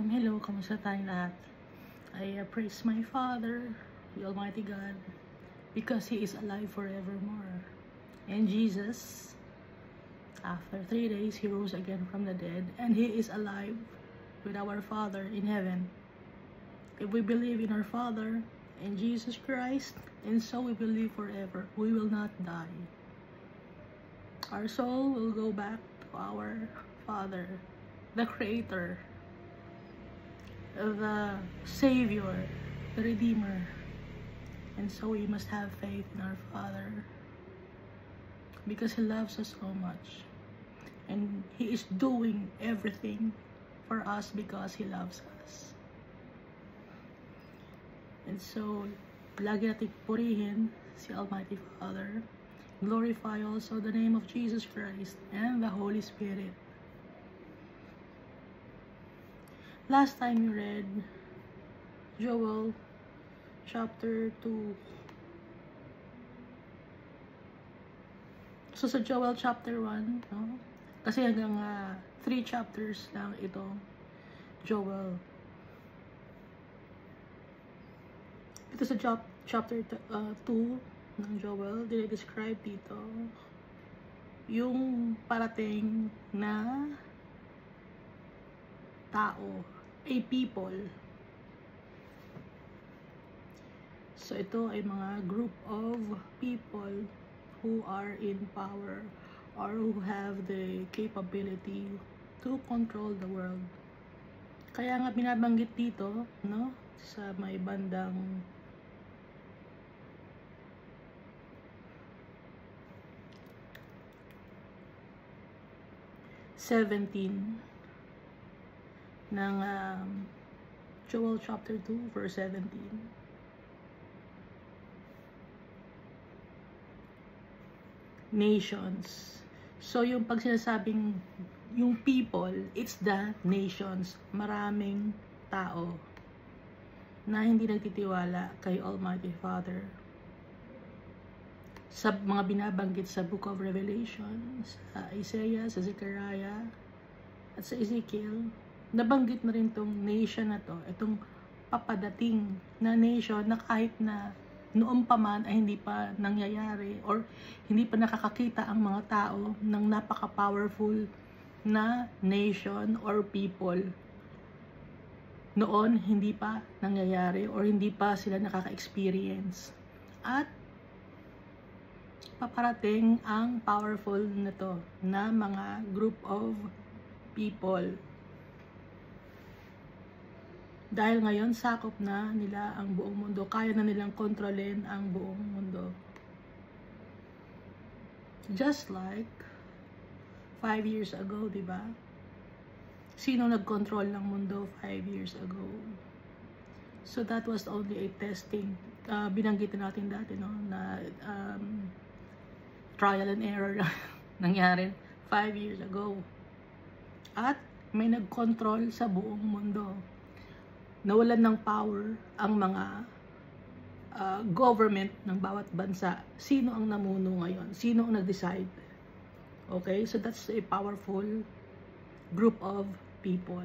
Hello, kamusta tayong lahat? I praise my Father, the Almighty God, because He is alive forevermore. And Jesus, after 3 days, He rose again from the dead, and He is alive with our Father in heaven. If we believe in our Father, in Jesus Christ, and so we will live forever, we will not die. Our soul will go back to our Father, the Creator, the Savior, the Redeemer. And so we must have faith in our Father, because He loves us so much, and He is doing everything for us because He loves us. And so lagi natin purihin si Almighty Father. Glorify also the name of Jesus Christ and the Holy Spirit. Last time you read Joel chapter 2. So sa Joel chapter 1, no? Kasi hanggang 3 chapters lang ito, Joel. Ito sa chapter 2 ng Joel, dinidescribe dito yung parating na tao, a people. So ito ay mga group of people who are in power or who have the capability to control the world. Kaya nga binabanggit dito, no, sa may bandang 17 ng Joel chapter 2 verse 17. Nations. So yung pag sinasabing yung people, it's the nations. Maraming tao na hindi nagtitiwala kay Almighty Father. Sa mga binabanggit sa Book of Revelation, sa Isaiah, sa Zechariah, at sa Ezekiel, nabanggit na rin tong nation na to, itong papadating na nation na kahit na noon pa man ay hindi pa nangyayari or hindi pa nakakakita ang mga tao ng napaka-powerful na nation or people. Noon, hindi pa nangyayari or hindi pa sila nakaka-experience. At paparating ang powerful na to na mga group of people. Dahil ngayon, sakop na nila ang buong mundo. Kaya na nilang kontrolin ang buong mundo. Just like 5 years ago, di ba? Sino nag-control ng mundo 5 years ago? So that was only a testing. Binanggit natin dati, no, na trial and error nangyari 5 years ago. At may nag-control sa buong mundo. Nawalan ng power ang mga government ng bawat bansa. Sino ang namuno ngayon? Sino ang nag-decide? Okay, so that's a powerful group of people.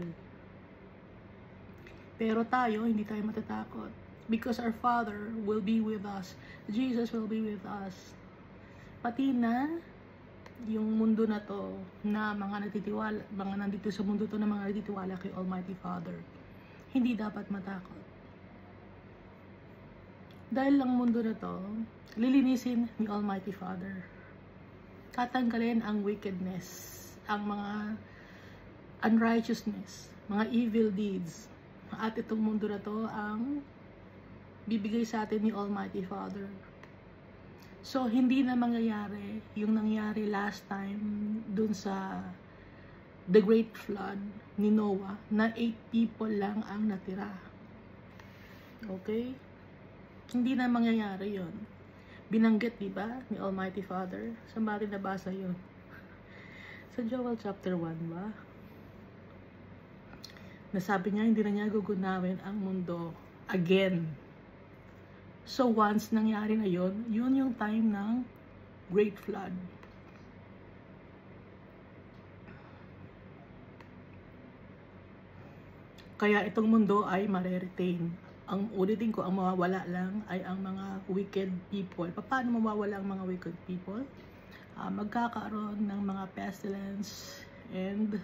Pero tayo, hindi tayo matatakot. Because our Father will be with us. Jesus will be with us. Pati na yung mundo na to, na mga nagtitiwala, mga nandito sa mundo to na mga nagtitiwala kay Almighty Father, hindi dapat matakot. Dahil lang mundo na to, lilinisin ni Almighty Father. Tatanggalin ang wickedness, ang mga unrighteousness, mga evil deeds. At itong mundo na to ang bibigay sa atin ni Almighty Father. So, hindi na mangyayari yung nangyari last time dun sa The Great Flood ni Noah, na 8 people lang ang natira. Okay? Hindi na mangyayari yon. Binanggit, di ba, ni Almighty Father? Saan ba natin nabasa yun? Sa Joel chapter 1 ba? Nasabi niya, hindi na niya gugunawin ang mundo again. So once nangyari na yun, yun yung time ng Great Flood. Kaya itong mundo ay mare-retain. Ang ulitin ko, ang mawawala lang ay ang mga wicked people. Paano mawawala ang mga wicked people? Magkakaroon ng mga pestilence and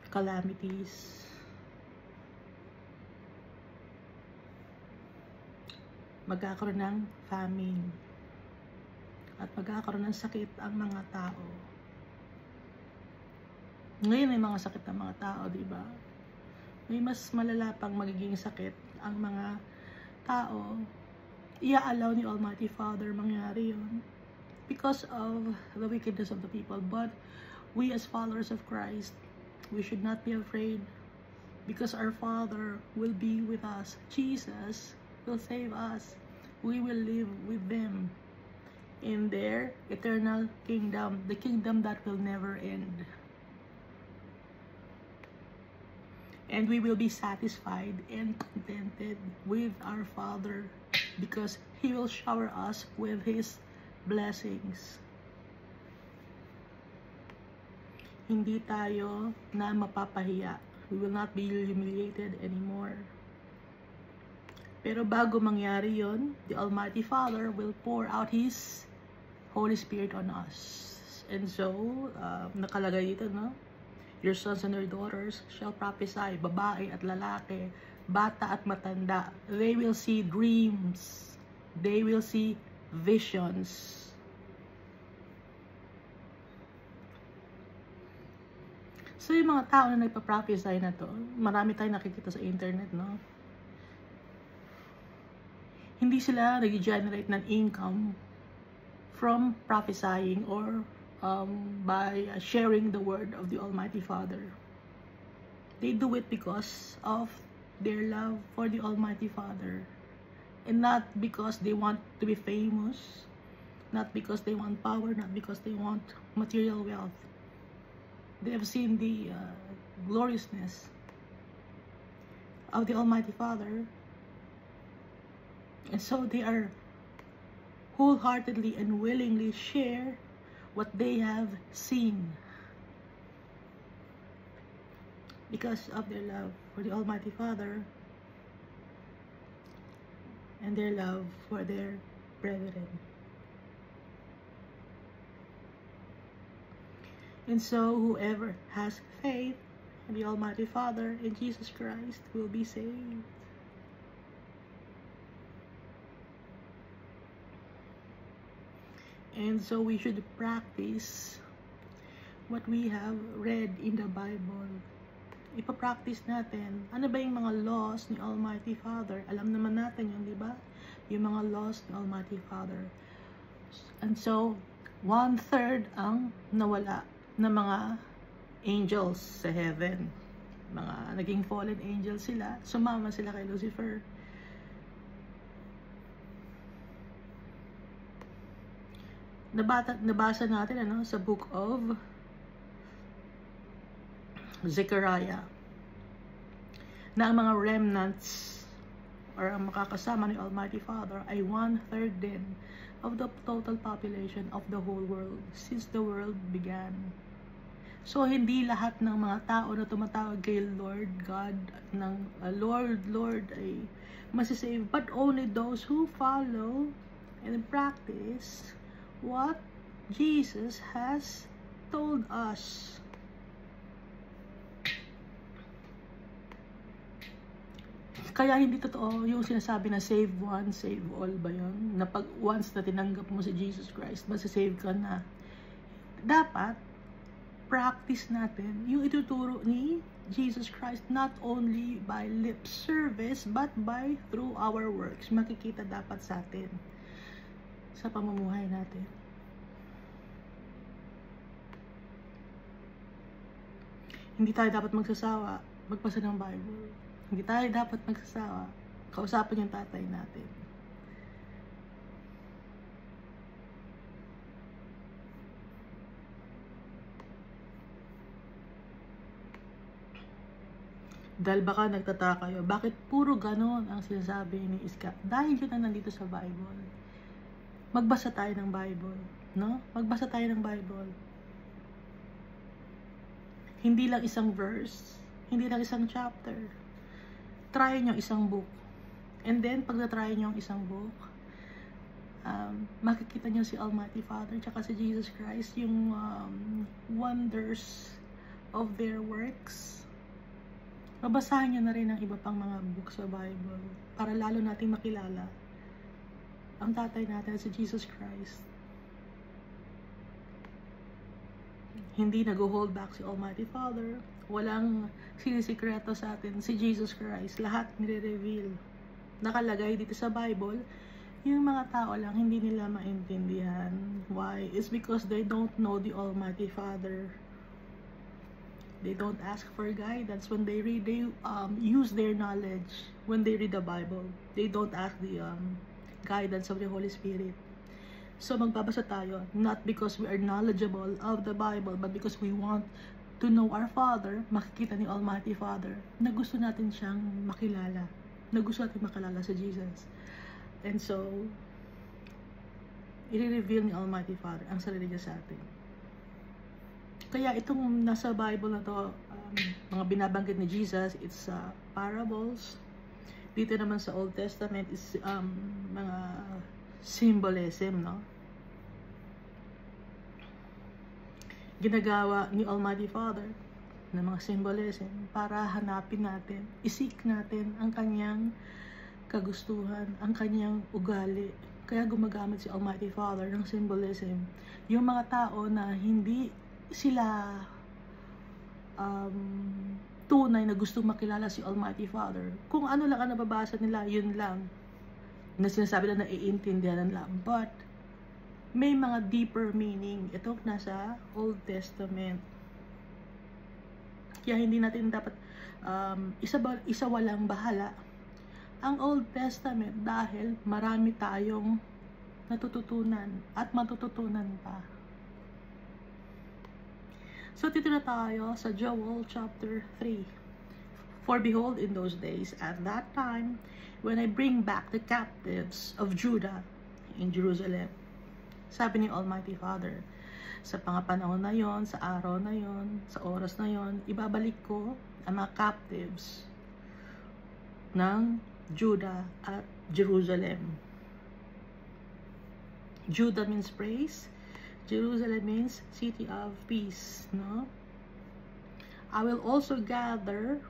calamities. Magkakaroon ng famine. At magkakaroon ng sakit ang mga tao. Ngayon may mga sakit ng mga tao, di ba? May mas malala pang magiging sakit ang mga tao. I-allow ni Almighty Father mangyari yun because of the wickedness of the people. But we as followers of Christ, we should not be afraid because our Father will be with us. Jesus will save us. We will live with them in their eternal kingdom, the kingdom that will never end. And we will be satisfied and contented with our Father because He will shower us with His blessings. Hindi tayo na mapapahiya. We will not be humiliated anymore. Pero bago mangyari yon, the Almighty Father will pour out His Holy Spirit on us. And so, nakalagay dito, no? Your sons and your daughters shall prophesy, babae at lalaki, bata at matanda. They will see dreams. They will see visions. So, yung mga tao na nagpa-prophesy na to, marami tayong nakikita sa internet, no? Hindi sila nag-generate ng income from prophesying or by sharing the word of the Almighty Father. They do it because of their love for the Almighty Father. And not because they want to be famous, not because they want power, not because they want material wealth. They have seen the gloriousness of the Almighty Father. And so they are wholeheartedly and willingly share what they have seen because of their love for the Almighty Father and their love for their brethren. And so whoever has faith in the Almighty Father and Jesus Christ will be saved. And so we should practice what we have read in the Bible. Ipapractice natin. Ano ba yung mga laws ni Almighty Father? Alam naman natin yun, di ba? Yung mga laws ni Almighty Father. And so, 1/3 ang nawala na mga angels sa heaven. Mga naging fallen angels sila. Sumama sila kay Lucifer. Nabasa natin sa book of Zechariah na ang mga remnants or ang makakasama ni Almighty Father ay 1/3 din of the total population of the whole world since the world began. So hindi lahat ng mga tao na tumatawag kay Lord God ng Lord ay masisave, but only those who follow and practice what Jesus has told us. Kaya hindi totoo yung sinasabi na save one, save all ba yun? Na pag once na tinanggap mo si Jesus Christ, masasave ka na. Dapat, practice natin yung ituturo ni Jesus Christ, not only by lip service, but by through our works. Makikita dapat sa atin sa pamumuhay natin. Hindi tayo dapat magsasawa magbasa ng Bible. Hindi tayo dapat magsasawa kausapin yung tatay natin. Dahil baka nagtataka kayo, bakit puro ganon ang sinasabi ni Iska? Dahil yun ang nandito sa Bible. Magbasa tayo ng Bible, no? Magbasa tayo ng Bible. Hindi lang isang verse, hindi lang isang chapter. Try nyo isang book. And then, pag na-try nyo ang isang book, makikita nyo si Almighty Father tsaka si Jesus Christ, yung wonders of their works. Babasahin nyo na rin ang iba pang mga books sa Bible para lalo natin makilala ang tatay natin si Jesus Christ. Hindi nag-hold back si Almighty Father. Walang sinisikreto sa atin si Jesus Christ. Lahat nire-reveal. Nakalagay dito sa Bible. Yung mga tao lang hindi nila maintindihan. Why? It's because they don't know the Almighty Father. They don't ask for guidance when they read. They use their knowledge when they read the Bible. They don't ask the guidance of the Holy Spirit. So magbabasa tayo, not because we are knowledgeable of the Bible, but because we want to know our Father, makikita ni Almighty Father, na gusto natin siyang makilala, na gusto natin makilala sa Jesus. And so, i-reveal ni Almighty Father ang sarili niya sa atin. Kaya itong nasa Bible na to, mga binabanggit ni Jesus, it's parables. Dito naman sa Old Testament is mga symbolism, no? Ginagawa ni Almighty Father ng mga symbolism para hanapin natin, isik natin ang kanyang kagustuhan, ang kanyang ugali. Kaya gumagamit si Almighty Father ng symbolism. Yung mga tao na hindi sila tunay na gusto makilala si Almighty Father, kung ano lang ang nababasa nila, yun lang na sinasabi na naiintindihan lang. But may mga deeper meaning. Ito nasa Old Testament. Kaya hindi natin dapat isa walang bahala ang Old Testament dahil marami tayong natututunan at matututunan pa. So, dito na tayo sa Joel chapter 3. For behold, in those days, at that time, when I bring back the captives of Judah in Jerusalem, sabi ni Almighty Father, sa pangapanahon na yon, sa araw na yon, sa oras na yon, ibabalik ko ang mga captives ng Judah at Jerusalem. Judah means praise. Jerusalem means city of peace, no? I will also gather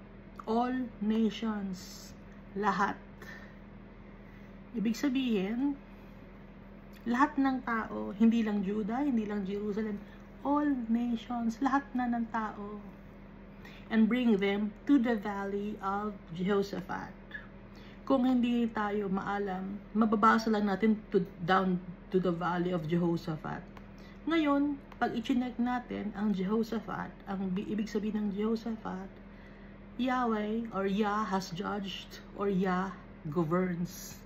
all nations, lahat. Ibig sabihin, lahat ng tao, hindi lang Judah, hindi lang Jerusalem, all nations, lahat na ng tao, and bring them to the valley of Jehoshaphat. Kung hindi tayo maalam, mababasa lang natin down to the valley of Jehoshaphat. Ngayon, pag i-check natin ang Jehoshaphat, ang ibig sabihin ng Jehoshaphat, Yahweh or Yah has judged or Yah governs.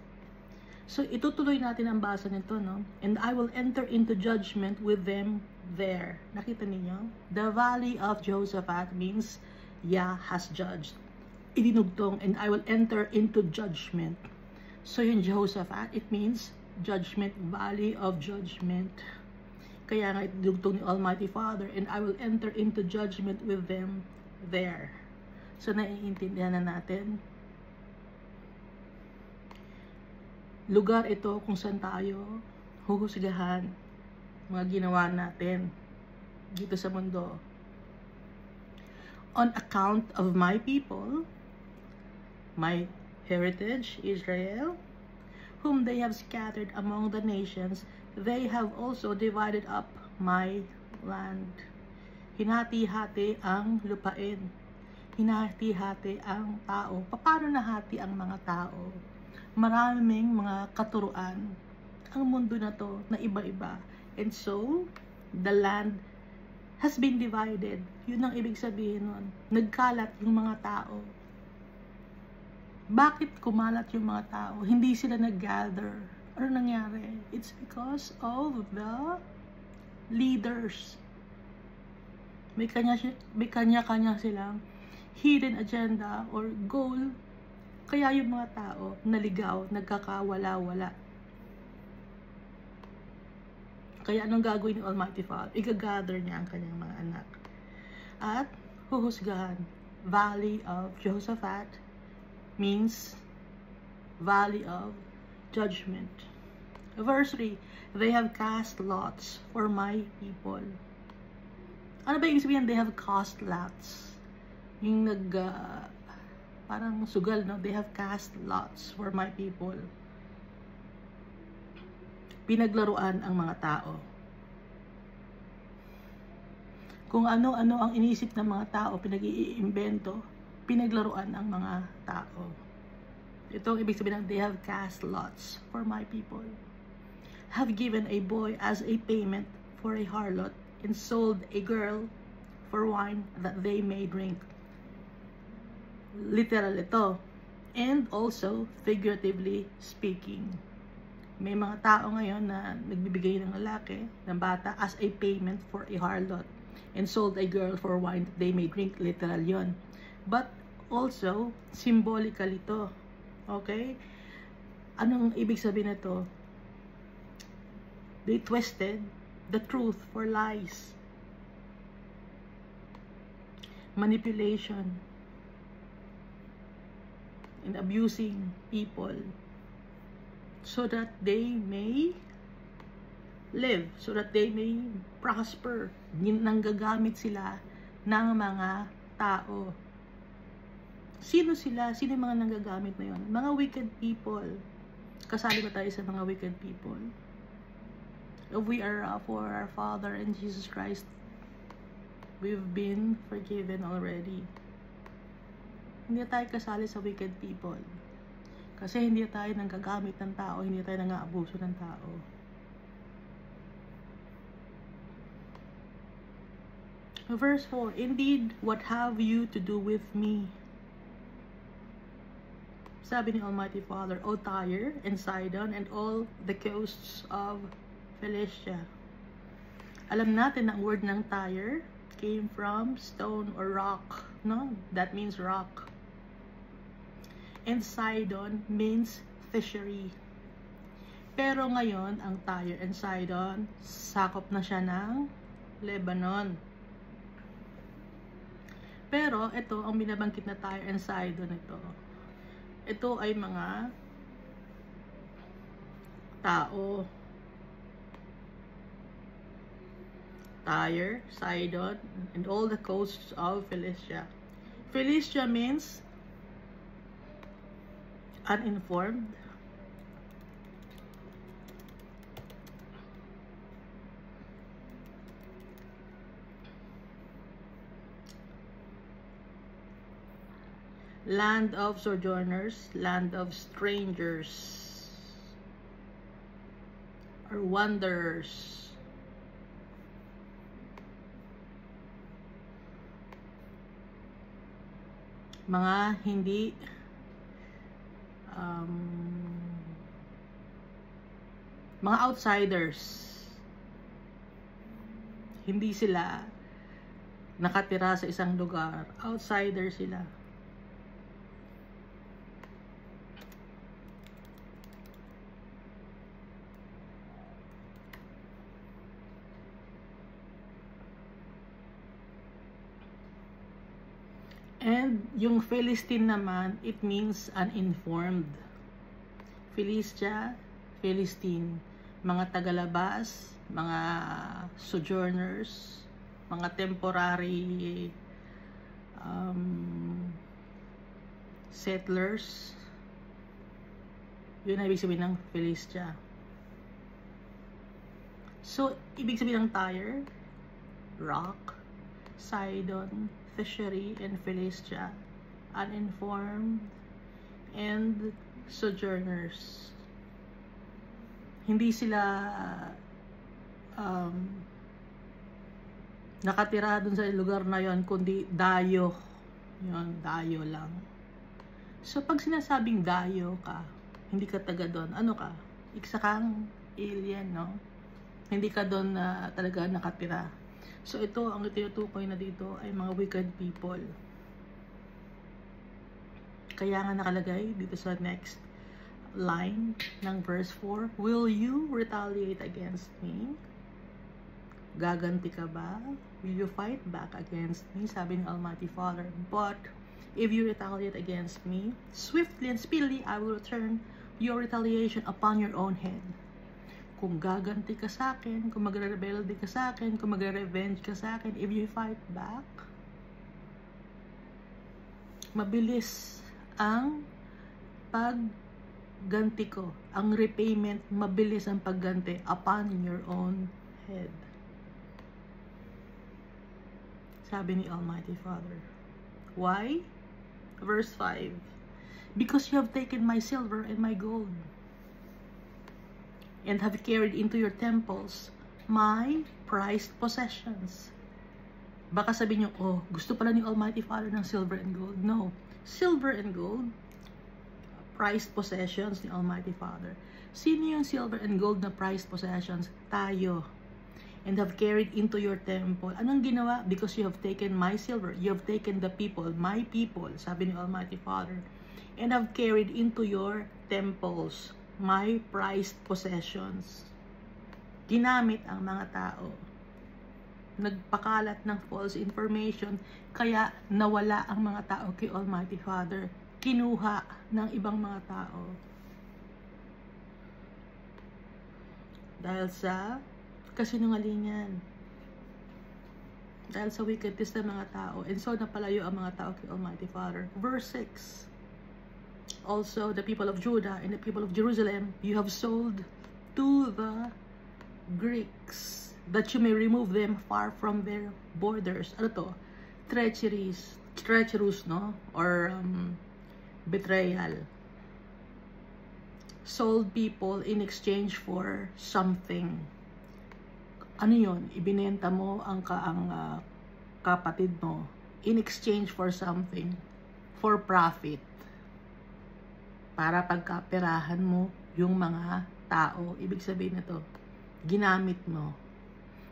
So, itutuloy natin ang basa nito, no? And I will enter into judgment with them there. Nakita niyo? The valley of Jehoshaphat means Yah has judged. Idinugtong, and I will enter into judgment. So, yung Jehoshaphat, it means judgment, valley of judgment. Kaya nga idinugtong ni Almighty Father, and I will enter into judgment with them there. So, naiintindihan na natin. Lugar ito kung saan tayo huhusgahan mga ginawa natin dito sa mundo. On account of my people, my heritage, Israel, whom they have scattered among the nations, they have also divided up my land. Hinati-hati ang lupain. Hinati-hati ang tao. Paano nahati ang mga tao? Maraming mga katuruan ang mundo na to na iba-iba. And so, the land has been divided. Yun ang ibig sabihin nun. Nagkalat yung mga tao. Bakit kumalat yung mga tao? Hindi sila nag-gather. Ano nangyari? It's because of the leaders. May kanya-kanya silang hidden agenda or goal. Kaya yung mga tao naligaw, nagkakawala-wala. Kaya anong gagawin ni Almighty Father? I-gather niya ang kanyang mga anak. At huhusgahan. Valley of Jehoshaphat means valley of judgment. Verse 3, they have cast lots for my people. Ano ba yung sabihin? They have cast lots. Yung parang sugal, no? They have cast lots for my people. Pinaglaruan ang mga tao. Kung ano-ano ang inisip ng mga tao, pinag-iimbento, pinaglaruan ang mga tao. Ito ang ibig sabihin ng they have cast lots for my people. Have given a boy as a payment for a harlot, and sold a girl for wine that they may drink. Literal ito. And also, figuratively speaking. May mga tao ngayon na nagbibigay ng lalaki, ng bata, as a payment for a harlot, and sold a girl for wine that they may drink. Literal yon. But also, symbolical ito. Okay? Anong ibig sabihin nito? They twisted the truth for lies. Manipulation. And abusing people. So that they may live. So that they may prosper. Nanggagamit sila ng mga tao. Sino sila? Sino yung mga nanggagamit na yun? Mga wicked people. Kasali ba tayo sa mga wicked people? If we are for our Father and Jesus Christ, we've been forgiven already. Hindi tayo kasali sa wicked people. Kasi hindi tayo nanggagamit ng tao, hindi tayo nang-aabuso ng tao. Verse 4, indeed, what have you to do with me? Sabi ni Almighty Father, O Tyre and Sidon and all the coasts of Philistia. Alam natin na ang word ng Tyre came from stone or rock, no? That means rock. And Sidon means fishery. Pero ngayon, ang Tyre and Sidon, sakop na siya ng Lebanon. Pero ito, ang binabangkit na Tyre and Sidon ito. Ito ay mga tao. Tyre, Sidon, and all the coasts of Philistia. Philistia means uninformed. Land of sojourners, land of strangers, or wanderers. Mga hindi mga outsiders. Hindi sila nakatira sa isang lugar. Outsider sila. And yung Philistine naman, it means uninformed. Philistia, Philistine, mga tagalabas, mga sojourners, mga temporary settlers. Yun ang ibig sabihin ng Philistia. So, ibig sabihin ng Tyre, rock, Sidon, fishery, and Philistia, uninformed, and sojourners. Hindi sila nakatira dun sa lugar na yon, kundi dayo. Yun, dayo lang. So, pag sinasabing dayo ka, hindi ka taga doon, ano ka? Isa kang alien, no? Hindi ka doon na talaga nakatira. So, ito, ang tinutukoy na dito ay mga wicked people. Kaya nga nakalagay dito sa next line ng verse 4, will you retaliate against me? Gaganti ka ba? Will you fight back against me? Sabi ni Almighty Father. But if you retaliate against me, swiftly and speedily I will return your retaliation upon your own head. Kung gaganti ka sa akin, kung magre-rebelde ka sa akin, kung magre-revenge ka sa akin, if you fight back, mabilis ang pagganti ko. Ang repayment, mabilis ang pagganti upon your own head. Sabi ni Almighty Father. Why? Verse 5. Because you have taken my silver and my gold, and have carried into your temples my prized possessions. Baka sabihin nyo, oh, gusto pala ni Almighty Father ng silver and gold. No. Silver and gold, prized possessions ni Almighty Father. Sino yung silver and gold na prized possessions? Tayo. And have carried into your temple. Anong ginawa? Because you have taken my silver. You have taken the people, my people, sabi ni Almighty Father. And have carried into your temples my prized possessions. Ginamit ang mga tao. Nagpakalat ng false information, kaya nawala ang mga tao kay Almighty Father. Kinuha ng ibang mga tao. Dahil sa kasinungalingan. Dahil sa wickedness ng mga tao. And so, napalayo ang mga tao kay Almighty Father. Verse 6. Also, the people of Judah and the people of Jerusalem, you have sold to the Greeks, that you may remove them far from their borders. Ano to? Treacherous, no? Or betrayal. Sold people in exchange for something. Ano yun? Ibinenta mo ang kapatid mo in exchange for something, for profit, para pagkaperahan mo yung mga tao. Ibig sabihin nito, ginamit mo.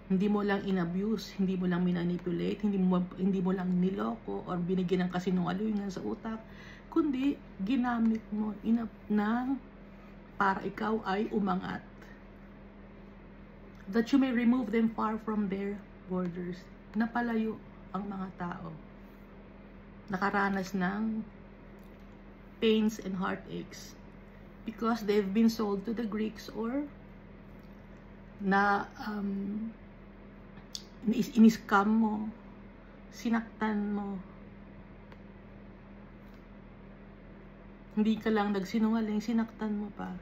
Hindi mo lang inabuse, hindi mo lang minanipulate, hindi mo lang niloko or binigyan ng kasinungalingan sa utak, kundi ginamit mo para ikaw ay umangat. That you may remove them far from their borders. Napalayo ang mga tao. Nakaranas ng pains and heartaches because they've been sold to the Greeks, or na in-scam mo, sinaktan mo. Hindi ka lang nagsinungaling, sinaktan mo pa.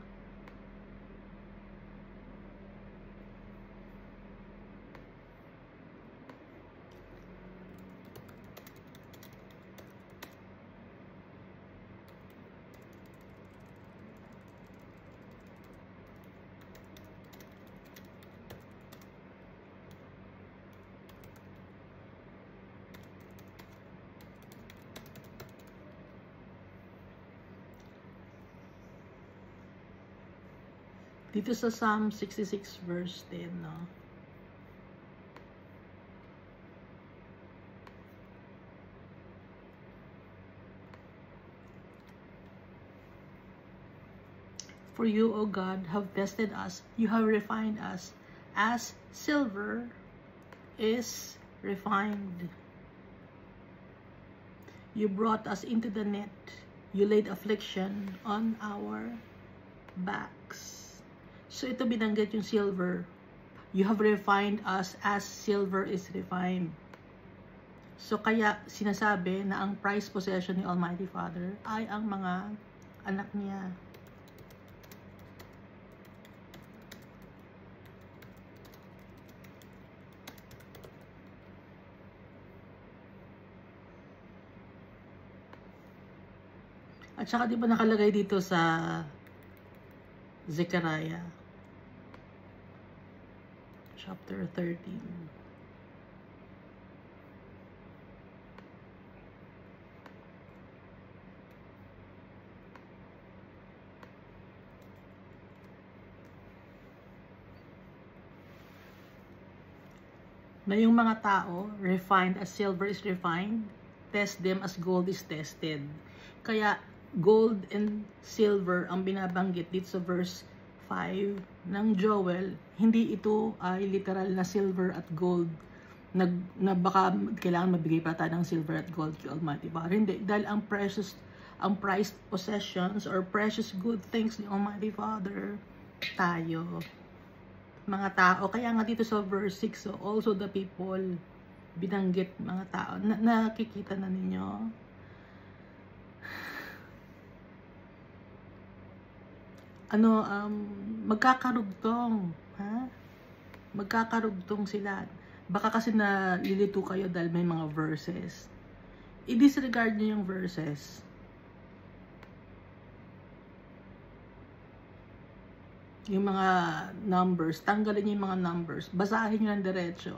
Dito sa Psalm 66 verse 10, no? For you, O God, have tested us. You have refined us as silver is refined. You brought us into the net. You laid affliction on our backs. So ito binanggit yung silver. You have refined us as silver is refined. So kaya sinasabi na ang prized possession ni Almighty Father ay ang mga anak niya. At saka di ba nakalagay dito sa Zechariah chapter 13. Na yung mga tao, refined as silver is refined, test them as gold is tested. Kaya, gold and silver ang binabanggit dito sa verse 5 5 ng Joel, hindi ito ay literal na silver at gold na baka kailangan mabigay pa tayo ng silver at gold kay Almighty Father. Hindi, dahil ang prized possessions or precious good things ni Almighty Father, tayo, mga tao. Kaya nga dito sa verse 6, so also the people, binanggit mga tao. Nakikita na ninyo? Magkakarugtong, ha? Magkakarugtong sila. Baka kasi nalilito kayo dahil may mga verses. I-disregard nyo yung verses. Yung mga numbers, tanggalin nyo yung mga numbers. Basahin nyo ng diretso.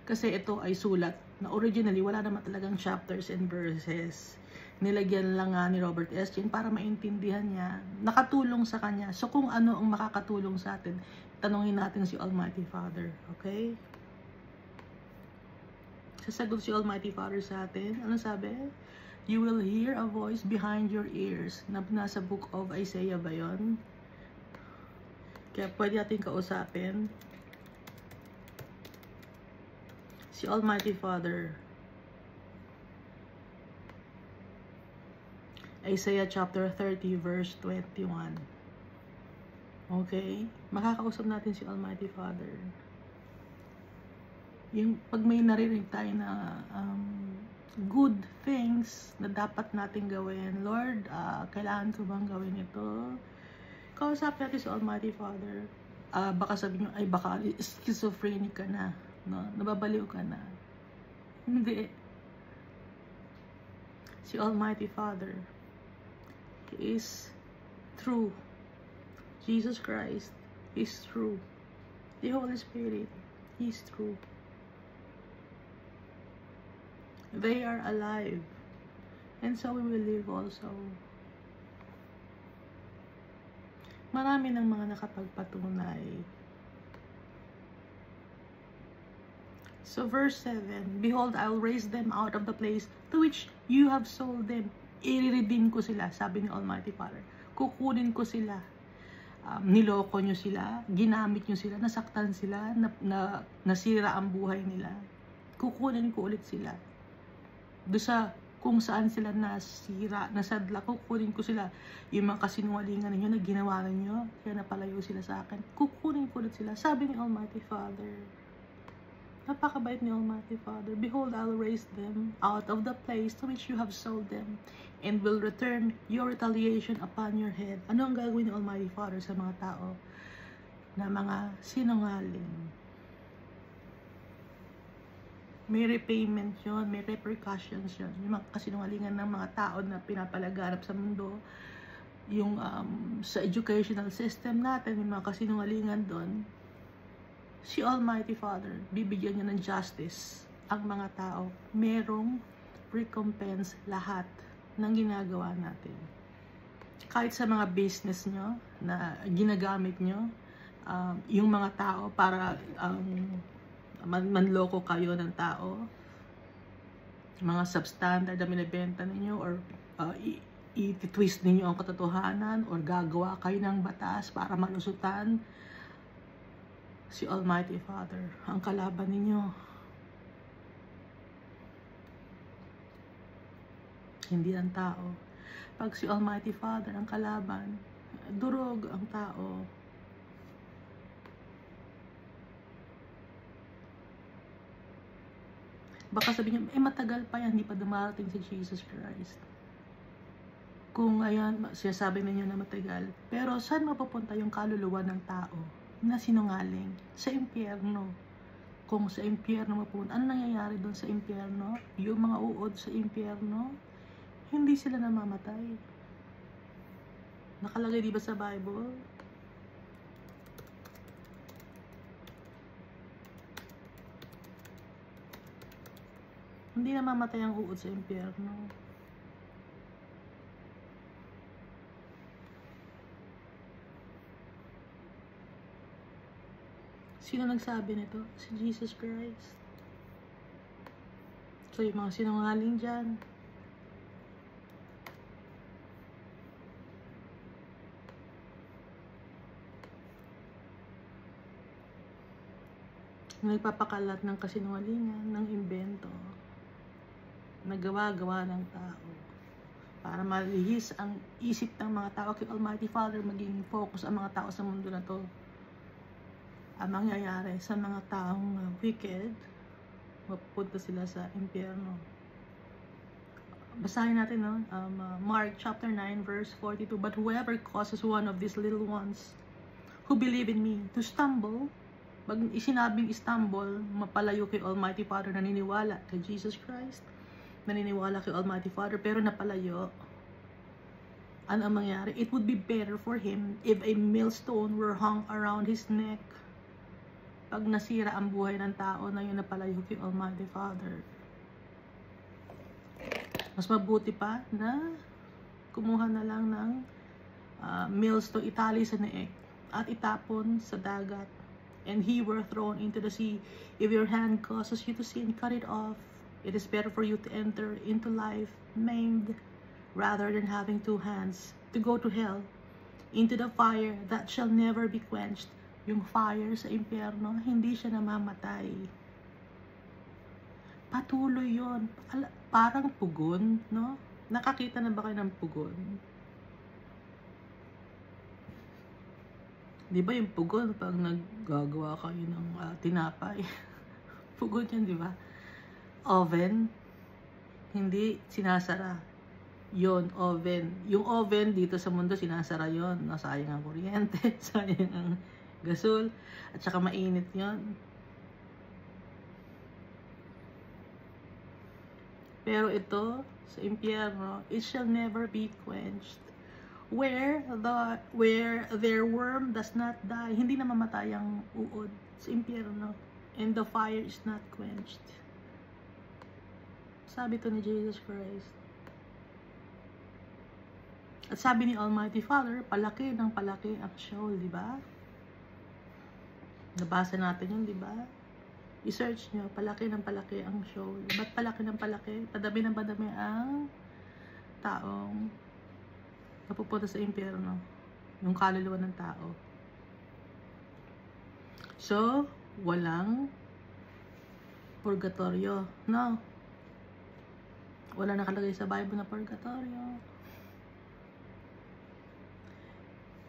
Kasi ito ay sulat na originally wala naman talagang chapters and verses. Nilagyan lang ni Robert S. Chen para maintindihan niya. Nakatulong sa kanya. So kung ano ang makakatulong sa atin, tanungin natin si Almighty Father. Okay? Sasagot si Almighty Father sa atin. Ano sabi? You will hear a voice behind your ears. Nasa book of Isaiah ba yun? Kaya pwede natin kausapin si Almighty Father. Isaiah chapter 30 verse 21. Okay? Makakausap natin si Almighty Father. Yung pag may naririnig tayo na good things na dapat natin gawin, Lord, kailangan ko bang gawin ito? Kausapin natin si Almighty Father. Baka sabihin nyo, ay baka schizophrenic ka na, no? Nababaliw ka na. Hindi. Si Almighty Father, He is true. Jesus Christ is true. The Holy Spirit, He is true. They are alive. And so we will live also. Marami ng mga nakapagpatunay. So verse 7, Behold, I will raise them out of the place to which you have sold them. I-redeem ko sila, sabi ni Almighty Father. Kukunin ko sila. Niloko nyo sila, ginamit nyo sila, nasaktan sila, nasira ang buhay nila. Kukunin ko ulit sila. Doon sa kung saan sila nasira, nasadla, kukunin ko sila. Yung mga kasinungalingan ninyo na ginawa ninyo, kaya napalayo sila sa akin. Kukunin ko ulit sila, sabi ni Almighty Father. Napakabait ni Almighty Father. Behold, I'll raise them out of the place to which you have sold them, and will return your retaliation upon your head. Ano ang gagawin ni Almighty Father sa mga tao na mga sinungaling? May repayment yun, may repercussions yun. Yung mga kasinungalingan ng mga tao na pinapalaganap sa mundo, yung sa educational system natin, yung mga kasinungalingan doon, si Almighty Father, bibigyan niya ng justice ang mga tao. Merong recompense lahat ng ginagawa natin. Kahit sa mga business nyo na ginagamit nyo, yung mga tao para manloko kayo ng tao, mga substandard na binibenta ninyo, or i-twist ninyo ang katotohanan, or gagawa kayo ng batas para malusutan, si Almighty Father ang kalaban ninyo. Hindi ang tao. Pag si Almighty Father ang kalaban, durog ang tao. Baka sabihin niyo, matagal pa yan, hindi pa dumarating si Jesus Christ. Kung ayan, sinasabi ninyo na matagal. Pero saan mapupunta yung kaluluwa ng tao na sinungaling? Sa impyerno. Kung sa impyerno mapupunta, ano nangyayari doon sa impyerno? Yung mga uod sa impyerno, hindi sila namamatay. Nakalagay di ba sa Bible? Hindi namamatay ang uod sa impyerno. Sino nagsabi nito? Si Jesus Christ. So yung mga sinungaling dyan, nagpapakalat ng kasinungalingan, ng imbento, nagawa-gawa ng tao para malihis ang isip ng mga tao kay Almighty Father, maging focus ang mga tao sa mundo na to. Ang mangyayari sa mga taong wicked, mapupunta sila sa impyerno. Basahin natin, no? Mark chapter 9 verse 42. But whoever causes one of these little ones who believe in me to stumble, pag isinabing stumble, mapalayo kay Almighty Father, naniniwala kay Jesus Christ, naniniwala kay Almighty Father, pero napalayo, ano ang mangyari? It would be better for him if a millstone were hung around his neck. Pag nasira ang buhay ng tao na yun, napalayo kay Almighty Father. Mas mabuti pa na kumuha na lang ng millstone, itali sa neek at itapon sa dagat, and he were thrown into the sea. If your hand causes you to sin, cut it off. It is better for you to enter into life maimed rather than having two hands to go to hell, into the fire that shall never be quenched. Yung fire sa impyerno, hindi siya namamatay. Patuloy yon. Parang pugon, no? Nakakita na ba kayo ng pugon? Di ba yung pugon, pag naggagawa kayo ng tinapay, pugon yan, di ba? Oven, hindi sinasara. Yon, oven. Yung oven dito sa mundo, sinasara yon. Nasayang ang kuryente, sayang ang gasol, at saka mainit yon. Pero ito, sa impyerno, it shall never be quenched. Where their worm does not die, hindi na mamatay ang uod sa impyerno, and the fire is not quenched. Sabi to ni Jesus Christ. At sabi ni Almighty Father, palaki ng palaki ang Sheol, di ba? Nabasa natin yun, di ba? I-search nyo, palaki ng palaki ang Sheol. Ba't palaki ng palaki? Padami ng padami ang taong napupunta sa impyerno. Yung kaluluwa ng tao. So, walang purgatorio. No. Wala nakalagay sa Bible na purgatorio.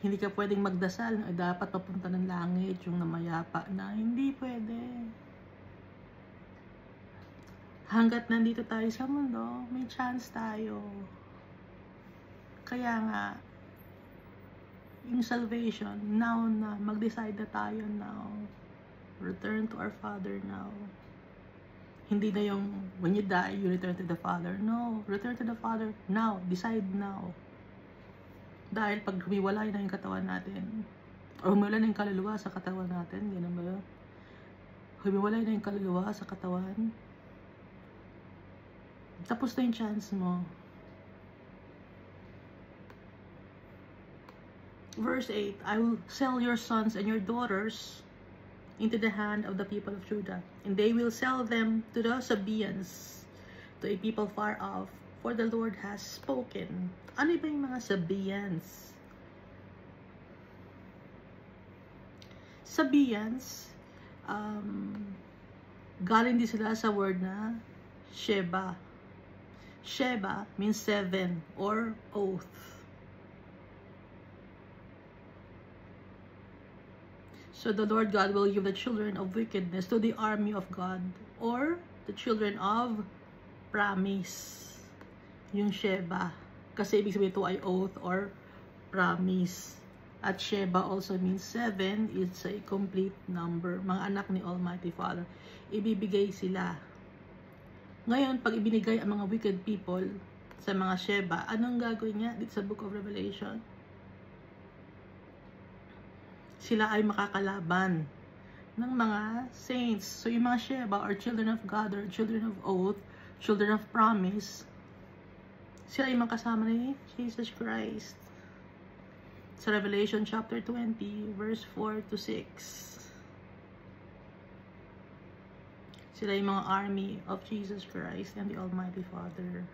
Hindi ka pwedeng magdasal na dapat papunta ng langit, yung namayapa na. Hindi pwede. Hanggat nandito tayo sa mundo, may chance tayo. Kaya nga, yung salvation, now na, mag-decide na tayo now. Return to our Father now. Hindi na yung, when you die, you return to the Father. No, return to the Father now. Decide now. Dahil pag humiwalay na yung katawan natin, o humiwalay na yung kaluluwa sa katawan natin, ganun ba yun? Humiwalay na yung kaluluwa sa katawan, tapos na yung chance mo. Verse 8, I will sell your sons and your daughters into the hand of the people of Judah, and they will sell them to the Sabaeans, to a people far off, for the Lord has spoken. Ano ba yung mga Sabaeans? Sabaeans, galing din sila sa word na Sheba. Sheba means 7 or oath. So the Lord God will give the children of wickedness to the army of God, or the children of promise. Yung Sheba. Kasi ibig sabihin ito ay oath or promise. At Sheba also means 7. It's a complete number. Mga anak ni Almighty Father. Ibibigay sila. Ngayon, pag ibinigay ang mga wicked people sa mga Sheba, anong gagawin niya dito sa Book of Revelation? Sila ay makakalaban ng mga saints. So yung mga Sheba or children of God or children of oath, children of promise, sila ay makasama ni Jesus Christ. Sa Revelation chapter 20 verse 4 to 6. Sila yung mga army of Jesus Christ and the Almighty Father.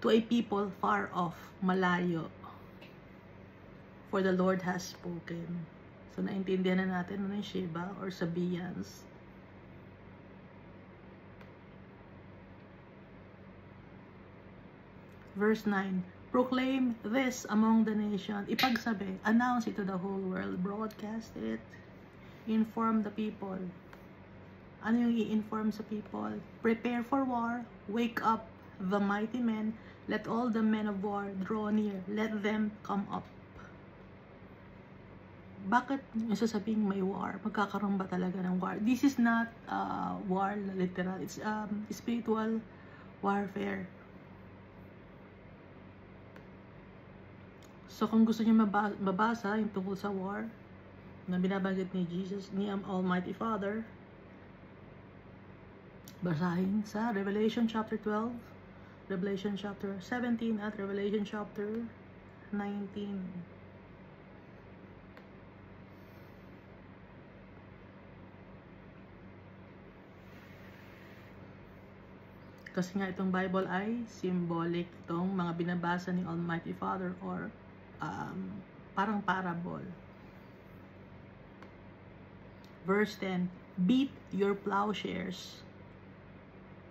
To a people far off, malayo. For the Lord has spoken. So, naintindihan na natin ano yung Sheba or Sabaeans. Verse 9, proclaim this among the nation. Ipagsabi, announce it to the whole world, broadcast it, inform the people. Ano yung i-inform sa people? Prepare for war, wake up the mighty men, let all the men of war draw near, let them come up. Bakit yung sasabing may war? Magkakaroon ba talaga ng war? This is not war literal, it's spiritual warfare. So, kung gusto niyo mabasa yung tungkol sa war na binabanggit ni Jesus, ni Almighty Father, basahin sa Revelation chapter 12, Revelation chapter 17, at Revelation chapter 19. Kasi nga itong Bible ay symbolic, itong mga binabasa ni Almighty Father or parang parable. Verse 10, beat your plowshares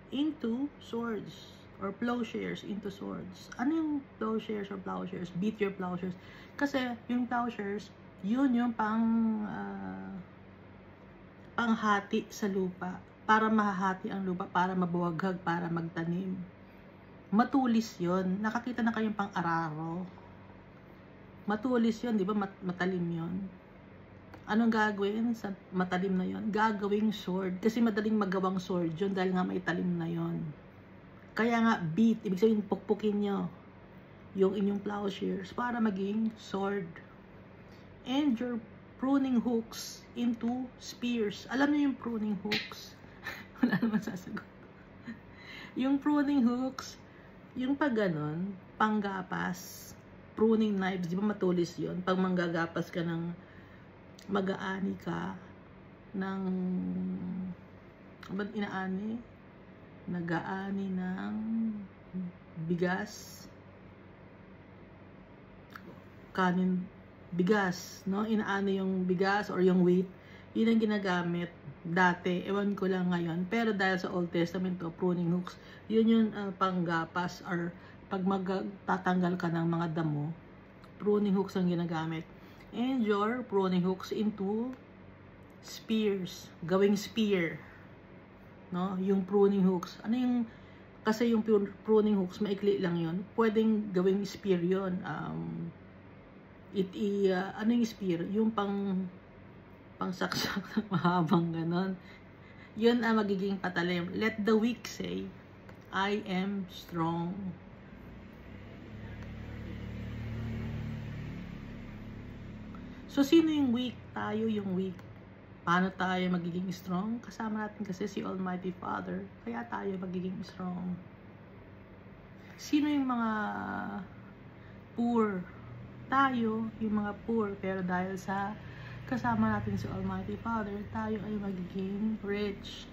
into swords, or plowshares into swords. Ano yung plowshares or plowshares? Beat your plowshares. Kasi yung plowshares, yun yung panghati sa lupa. Para mahahati ang lupa, para mabuwaghag, para magtanim. Matulis yun. Nakakita na kayong pang-araro. Matulis yun, di ba? Matalim yun. Anong gagawin sa matalim na yun? Gagawing sword. Kasi madaling magawang sword yun dahil nga may talim na yun. Kaya nga, beat. Ibig sabihin, pukpukin nyo yung inyong plowshares para maging sword. And your pruning hooks into spears. Alam niyo yung pruning hooks? Wala naman sasagot. Yung pruning hooks, yung pag ganon, panggapas, pruning knives, di ba matulis yun? Pag manggagapas ka ng, mag-aani ka ng, ba't inaani? Nag-aani ng bigas, kanin, bigas, no? Inaani yung bigas or yung wheat, yun ang ginagamit dati, ewan ko lang ngayon, pero dahil sa Old Testament to, pruning hooks, yun yung panggapas or pag magtatanggal ka ng mga damo, pruning hooks ang ginagamit. And your pruning hooks into spears, gawing spear, no? Yung pruning hooks, ano yung, kasi yung pruning hooks, maikli lang yun, pwedeng gawing spear yun. Ano yung spear? Yung pangsaksak ng mahabang ganon. Yun ang magiging patalim. Let the weak say, I am strong. So, sino yung weak? Tayo yung weak. Paano tayo magiging strong? Kasama natin kasi si Almighty Father. Kaya tayo magiging strong. Sino yung mga poor? Tayo, yung mga poor. Pero dahil sa kasama natin si Almighty Father, tayo ay magiging rich.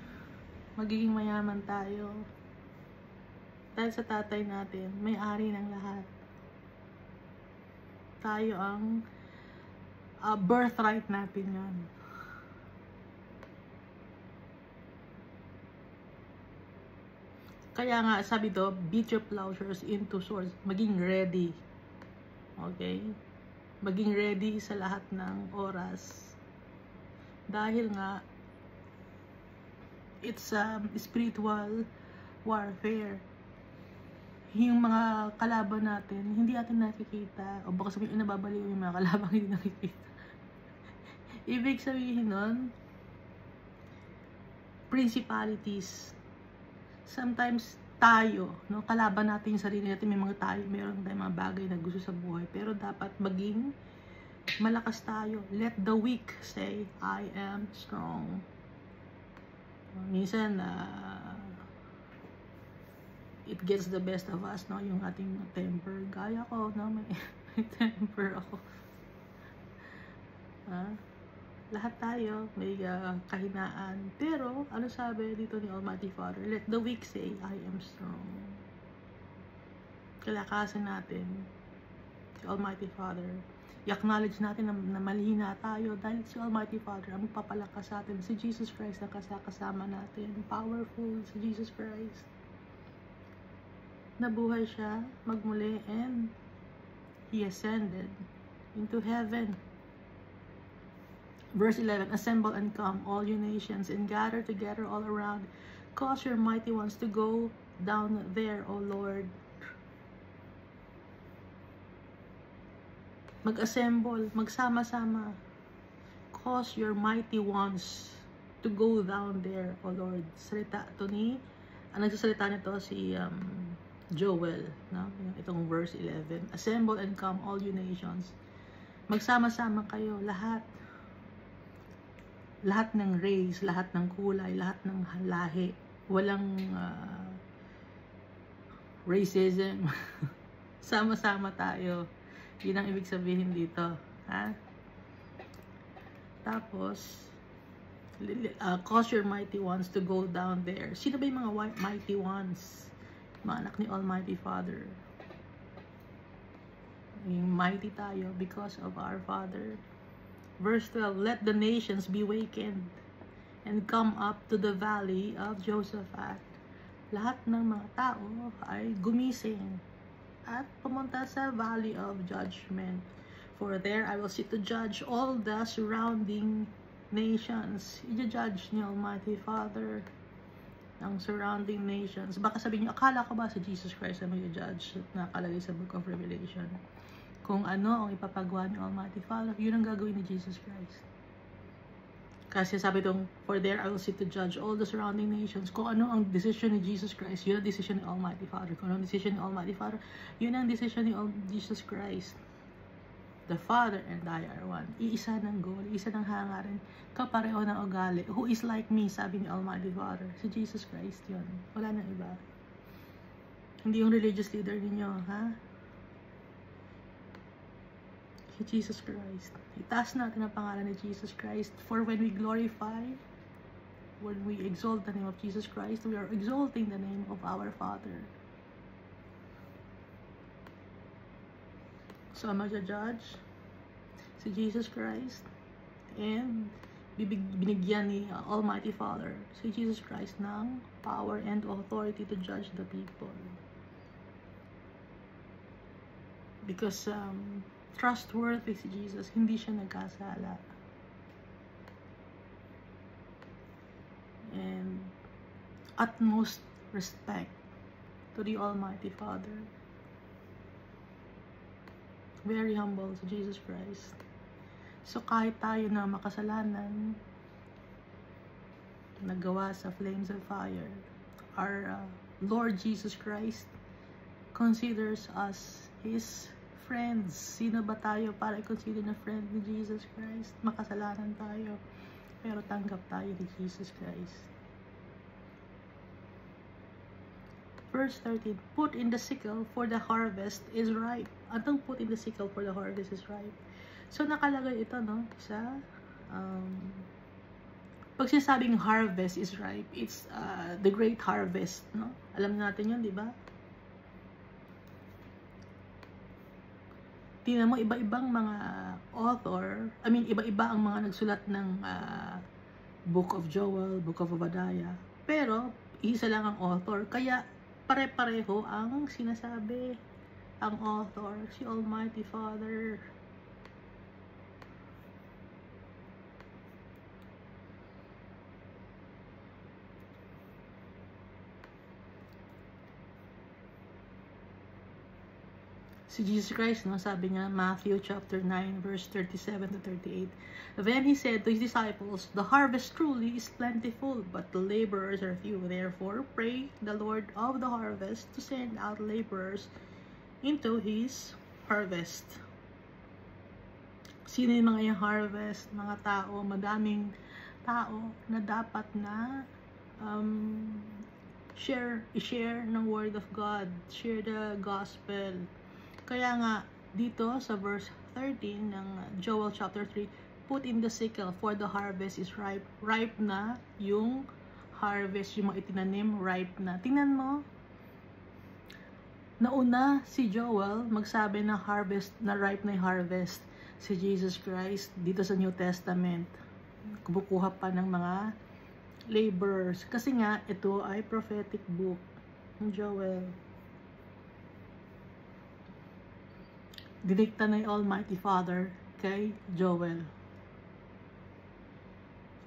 Magiging mayaman tayo. Dahil sa tatay natin, may-ari ng lahat. Tayo ang birthright natin yan. Kaya nga, sabi do, beat your plowshares into swords. Maging ready. Okay? Maging ready sa lahat ng oras. Dahil nga, it's spiritual warfare. Yung mga kalaban natin, hindi natin nakikita. O baka sabihin, nababaliw yung mga kalaban hindi nakikita. Ibig sabihin nun, principalities. Sometimes tayo, no, kalaban natin yung sarili natin, meron tayong mga bagay na gusto sa buhay, pero dapat maging malakas tayo. Let the weak say, I am strong. Minsan, it gets the best of us, no, yung ating temper. Gaya ko, no, may temper ako. Lahat tayo may kahinaan. Pero, ano sabi dito ni Almighty Father? Let the weak say, I am strong. Kalakasan natin si Almighty Father. i-acknowledge natin na malihina tayo dahil si Almighty Father ang magpapalakas sa atin. Si Jesus Christ ang kasama natin. Powerful si Jesus Christ. Nabuhay siya magmuli and He ascended into heaven. Verse 11, assemble and come, all you nations, and gather together all around. Cause your mighty ones to go down there, O Lord. Mag-assemble, magsama-sama. Cause your mighty ones to go down there, O Lord. Salita ito ang nagsasalita nito si Joel, no? Itong verse 11. Assemble and come, all you nations. Magsama-sama kayo, lahat. Lahat ng race, lahat ng kulay, lahat ng lahi. Walang racism. Sama-sama tayo. Yun ang ibig sabihin dito. Ha? Tapos, cause your mighty ones to go down there. Sino ba yung mga mighty ones? Mga anak ni Almighty Father. Yung mighty tayo because of our Father. Verse 12, let the nations be wakened and come up to the valley of Josaphat. Lahat ng mga tao ay gumising at pumunta sa valley of judgment. For there I will sit to judge all the surrounding nations. I-judge ni Almighty Father ang surrounding nations. Baka sabihin niyo, akala ko ba si Jesus Christ na mag-judge? Nakalagay sa Book of Revelation. Kung ano ang ipapagawa ni Almighty Father, yun ang gagawin ni Jesus Christ. Kasi sabi itong, for there I will sit to judge all the surrounding nations. Kung ano ang decision ni Jesus Christ, yun ang decision ni Almighty Father. Kung ano ang decision ni Almighty Father, yun ang decision ni Jesus Christ. The Father and I are one. Iisa ng goal, iisa ng hangarin, kapareho ng ugali. Who is like me, sabi ni Almighty Father. Si Jesus Christ yun. Wala nang iba. Hindi yung religious leader ninyo, ha? Jesus Christ. Itaas natin ang pangalan ni Jesus Christ. For when we glorify, when we exalt the name of Jesus Christ, we are exalting the name of our Father. So, ang magja-judge si Jesus Christ and binigyan ni Almighty Father si Jesus Christ ng power and authority to judge the people. Because trustworthy si Jesus, hindi siya nagkasala. And utmost respect to the Almighty Father. Very humble si Jesus Christ. So kahit tayo na makasalanan, nagawa sa flames of fire, our Lord Jesus Christ considers us His friends. Sino ba tayo para i-consider na friend ni Jesus Christ? Makasalanan tayo, pero tanggap tayo ni Jesus Christ. Verse 13, put in the sickle for the harvest is ripe. Anong put in the sickle for the harvest is ripe? So nakalagay ito, no, sa pag sinasabing harvest is ripe, it's the great harvest, no? Alam natin yun, di ba? Tingnan mo, iba-ibang mga author, iba-iba ang mga nagsulat ng Book of Joel, Book of Obadiah, pero isa lang ang author, kaya pare-pareho ang sinasabi. Ang author, si Almighty Father. Si Jesus Christ, no, sabi niya, Matthew chapter 9, verse 37 to 38. Then he said to his disciples, the harvest truly is plentiful, but the laborers are few. Therefore, pray the Lord of the harvest to send out laborers into His harvest. Sino yung mga yung harvest? Mga tao, madaming tao na dapat na i-share ng Word of God, share the Gospel. Kaya nga, dito sa verse 13 ng Joel chapter 3, put in the sickle for the harvest is ripe. Ripe na yung harvest, yung mga itinanim, ripe na. Tingnan mo, nauna si Joel magsabi na harvest, na ripe na yung harvest. si Jesus Christ dito sa New Testament. Kumukuha pa ng mga laborers. Kasi nga, ito ay prophetic book ng Joel. Dinikta ng Almighty Father kay Joel.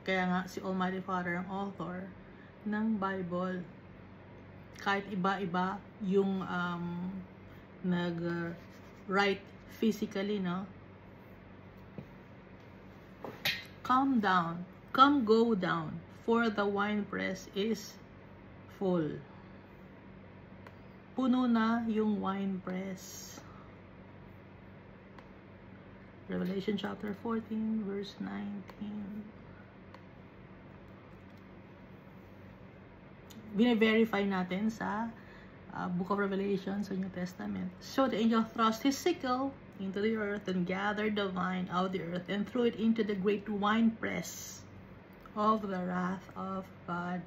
Kaya nga, si Almighty Father ang author ng Bible. Kahit iba-iba yung nag-write physically, no? Come down, come go down, for the winepress is full. Puno na yung winepress. Revelation chapter 14, verse 19. Bine-verify natin sa Book of Revelation sa New Testament. So the angel thrust his sickle into the earth and gathered the vine out of the earth and threw it into the great winepress of the wrath of God.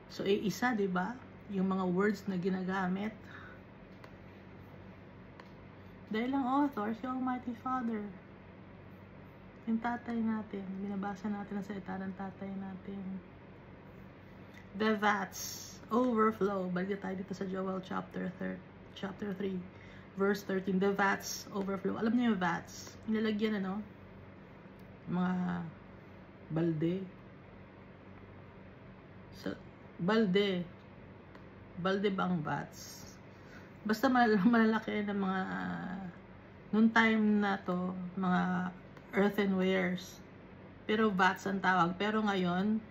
So isa, di ba? Yung mga words na ginagamit. Dahil ang author, si Almighty Father. Yung tatay natin. Binabasa natin ang salita ng tatay natin. The vats overflow. Balik tayo dito sa Joel chapter 3, verse 13. The vats overflow. Alam niyo yung vats? Nilalagyan ano? Mga balde. So, balde. Balde ba ang vats? Basta malalaki ng mga noong time na to, mga earthenwares. Pero vats ang tawag. Pero ngayon,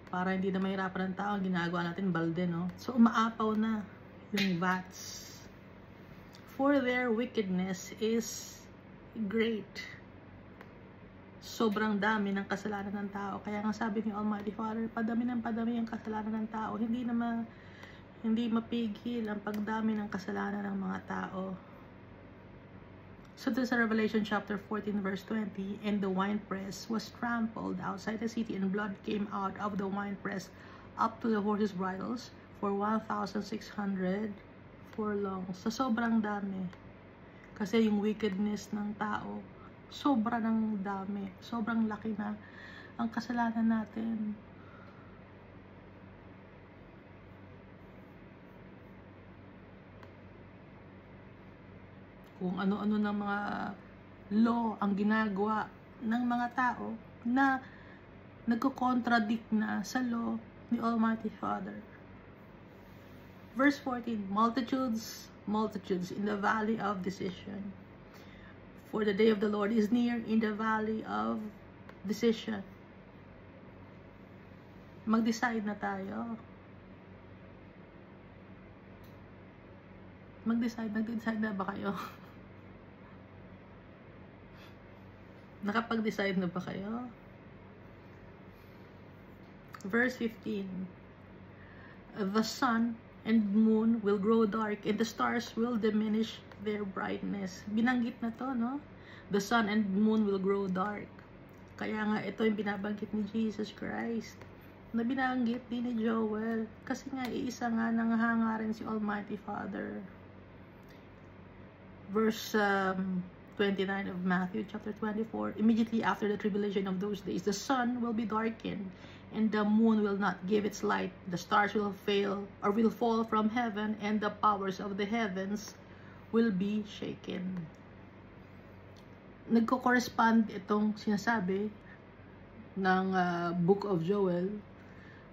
para hindi na mahirapan ng tao, ang ginagawa natin balde, no? So, umaapaw na yung vats. For their wickedness is great. Sobrang dami ng kasalanan ng tao. Kaya nga sabi ni Almighty Father, padami ng padami ang kasalanan ng tao. Hindi mapigil ang pagdami ng kasalanan ng mga tao. So this is Revelation chapter 14 verse 20. And the winepress was trampled outside the city, and blood came out of the winepress up to the horses' bridles for 1,600 furlongs. So sobrang dami. Kasi yung wickedness ng tao, sobra ng dami. Sobrang laki na ang kasalanan natin. Kung ano-ano ng mga law ang ginagawa ng mga tao na nagko-contradict na sa law ni Almighty Father. Verse 14, multitudes, multitudes in the valley of decision. For the day of the Lord is near in the valley of decision. Mag-decide na tayo. Mag-decide na ba kayo? Nakapag-decide na ba kayo? Verse 15. The sun and moon will grow dark, and the stars will diminish their brightness. Binanggit na to, no? The sun and moon will grow dark. Kaya nga, ito yung binabanggit ni Jesus Christ. Na binanggit din ni Joel. Kasi nga, iisa nga nangahangarin si Almighty Father. Verse 29 of Matthew chapter 24. Immediately after the tribulation of those days, the sun will be darkened, and the moon will not give its light. The stars will fail or will fall from heaven, and the powers of the heavens will be shaken. Nagko-correspond itong sinasabi ng Book of Joel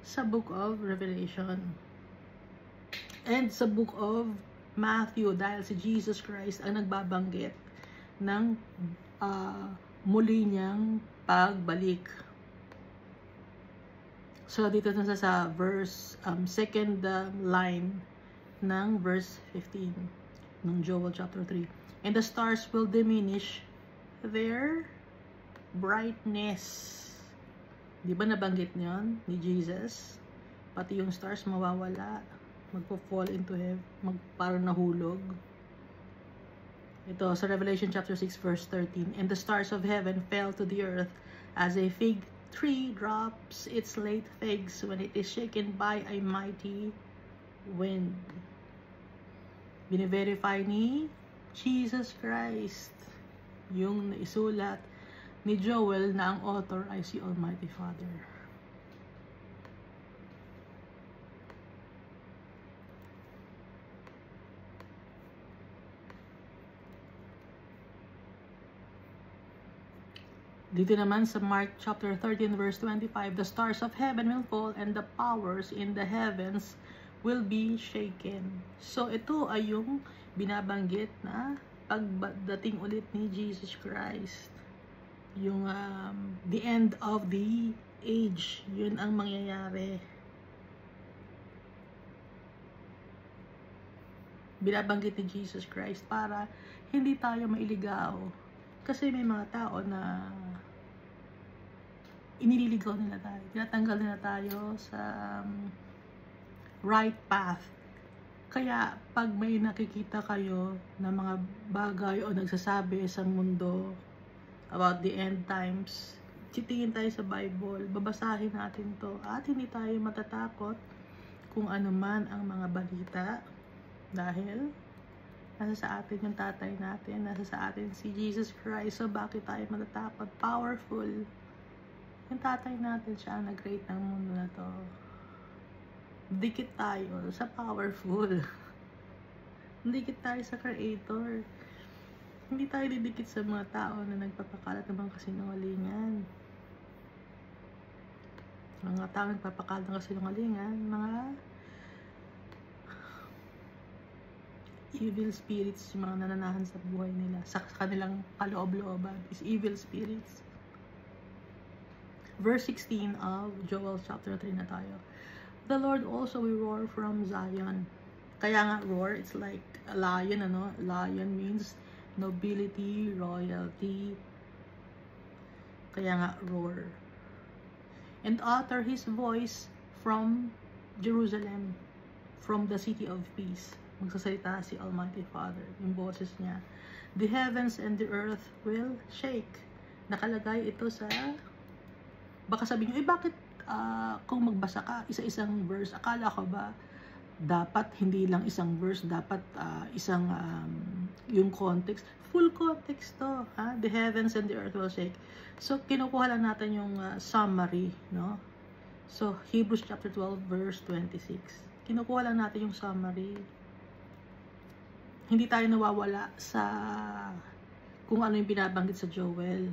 sa Book of Revelation and sa Book of Matthew, dahil si Jesus Christ ang nagbabanggit ng muli niyang pagbalik. So dito na sa verse second line ng verse 15 ng Joel chapter 3. And the stars will diminish their brightness. Di ba nabanggit niyon ni Jesus? Pati yung stars mawawala, magpo-fall into heaven, parang nahulog. Ito sa Revelation chapter 6 verse 13. And the stars of heaven fell to the earth as a fig tree drops its late figs when it is shaken by a mighty wind. Bine-verify ni Jesus Christ. yung naisulat ni Joel na ang author ay si Almighty Father. Dito naman sa Mark chapter 13 verse 25, the stars of heaven will fall and the powers in the heavens will be shaken. So ito ay yung binabanggit na pagdating ulit ni Jesus Christ. Yung the end of the age, yun ang mangyayari. Binabanggit ni Jesus Christ para hindi tayo mailigaw. Kasi may mga tao na inililigaw nila tayo. Tinatanggal nila tayo sa right path. Kaya pag may nakikita kayo na mga bagay o nagsasabi sa mundo about the end times, titingin tayo sa Bible, babasahin natin to at hindi tayo matatakot kung ano man ang mga balita dahil nasa sa atin yung tatay natin, nasa sa atin si Jesus Christ. So bakit tayo matatakot? Powerful. Yung tatay natin, siya ang nag-create ng mundo na to. Dikit tayo sa powerful. Dikit tayo sa creator. Hindi tayo didikit sa mga tao na nagpapakalat ng mga kasinungalingan. Mga tao nagpapakalat ng kasinungalingan, mga evil spirits, yung mga nananahan sa buhay nila, sa kanilang kaloob-looban, is evil spirits. Verse 16 of Joel chapter 3 na tayo. The Lord also will roar from Zion. Kaya nga roar, it's like a lion, ano? Lion means nobility, royalty. Kaya nga roar. And utter his voice from Jerusalem, from the city of peace. Magsasalita si Almighty Father, yung boses niya. The heavens and the earth will shake. Nakalagay ito sa, baka sabihin nyo, bakit kung magbasa ka isa-isang verse, akala ko ba dapat hindi lang isang verse, dapat isang yung context, full context to, ha? The heavens and the earth will shake. So kinukuha lang natin yung summary, no? So Hebrews chapter 12 verse 26, kinukuha lang natin yung summary. Hindi tayo nawawala sa kung ano yung binabanggit sa Joel.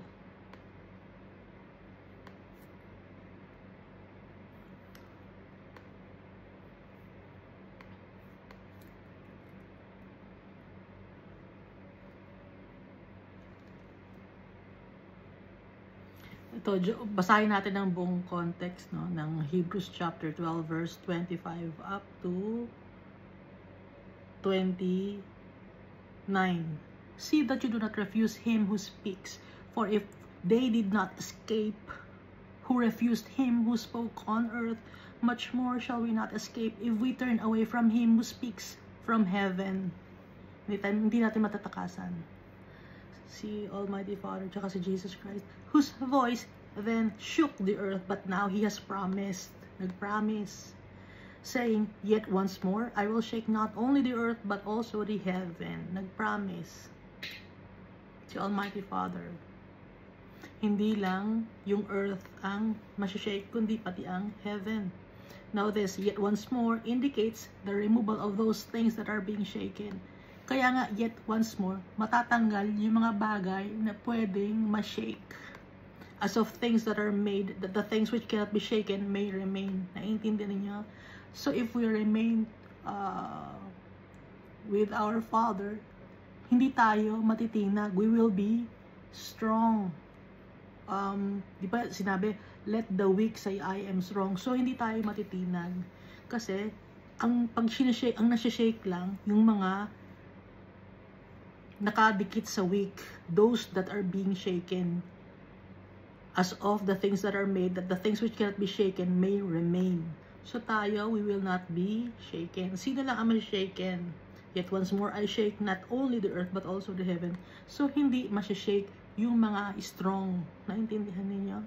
Ito, basahin natin ang buong context, no, ng Hebrews chapter 12 verse 25 up to 29. See that you do not refuse him who speaks, for if they did not escape who refused him who spoke on earth, much more shall we not escape if we turn away from him who speaks from heaven. Hindi natin matatakasan si Almighty Father tsaka si Jesus Christ, whose voice then shook the earth, but now he has promised, nagpromise, saying, yet once more I will shake not only the earth but also the heaven. Nagpromise si Almighty Father. Hindi lang yung earth ang masishake, kundi pati ang heaven. Now this yet once more indicates the removal of those things that are being shaken. Kaya nga, yet once more, matatanggal yung mga bagay na pwedeng ma-shake. As of things that are made, that the things which cannot be shaken may remain. Naiintindihan niyo? So if we remain with our Father, hindi tayo matitinag. We will be strong. Di ba sinabi, let the weak say I am strong. So hindi tayo matitinag. Kasi, ang nasi-shake lang, yung mga nakadikit sa weak, those that are being shaken, as of the things that are made, that the things which cannot be shaken may remain. So tayo, we will not be shaken. Sino lang ang shaken? Yet once more I shake not only the earth but also the heaven. So hindi masishake yung mga strong. Naintindihan ninyo?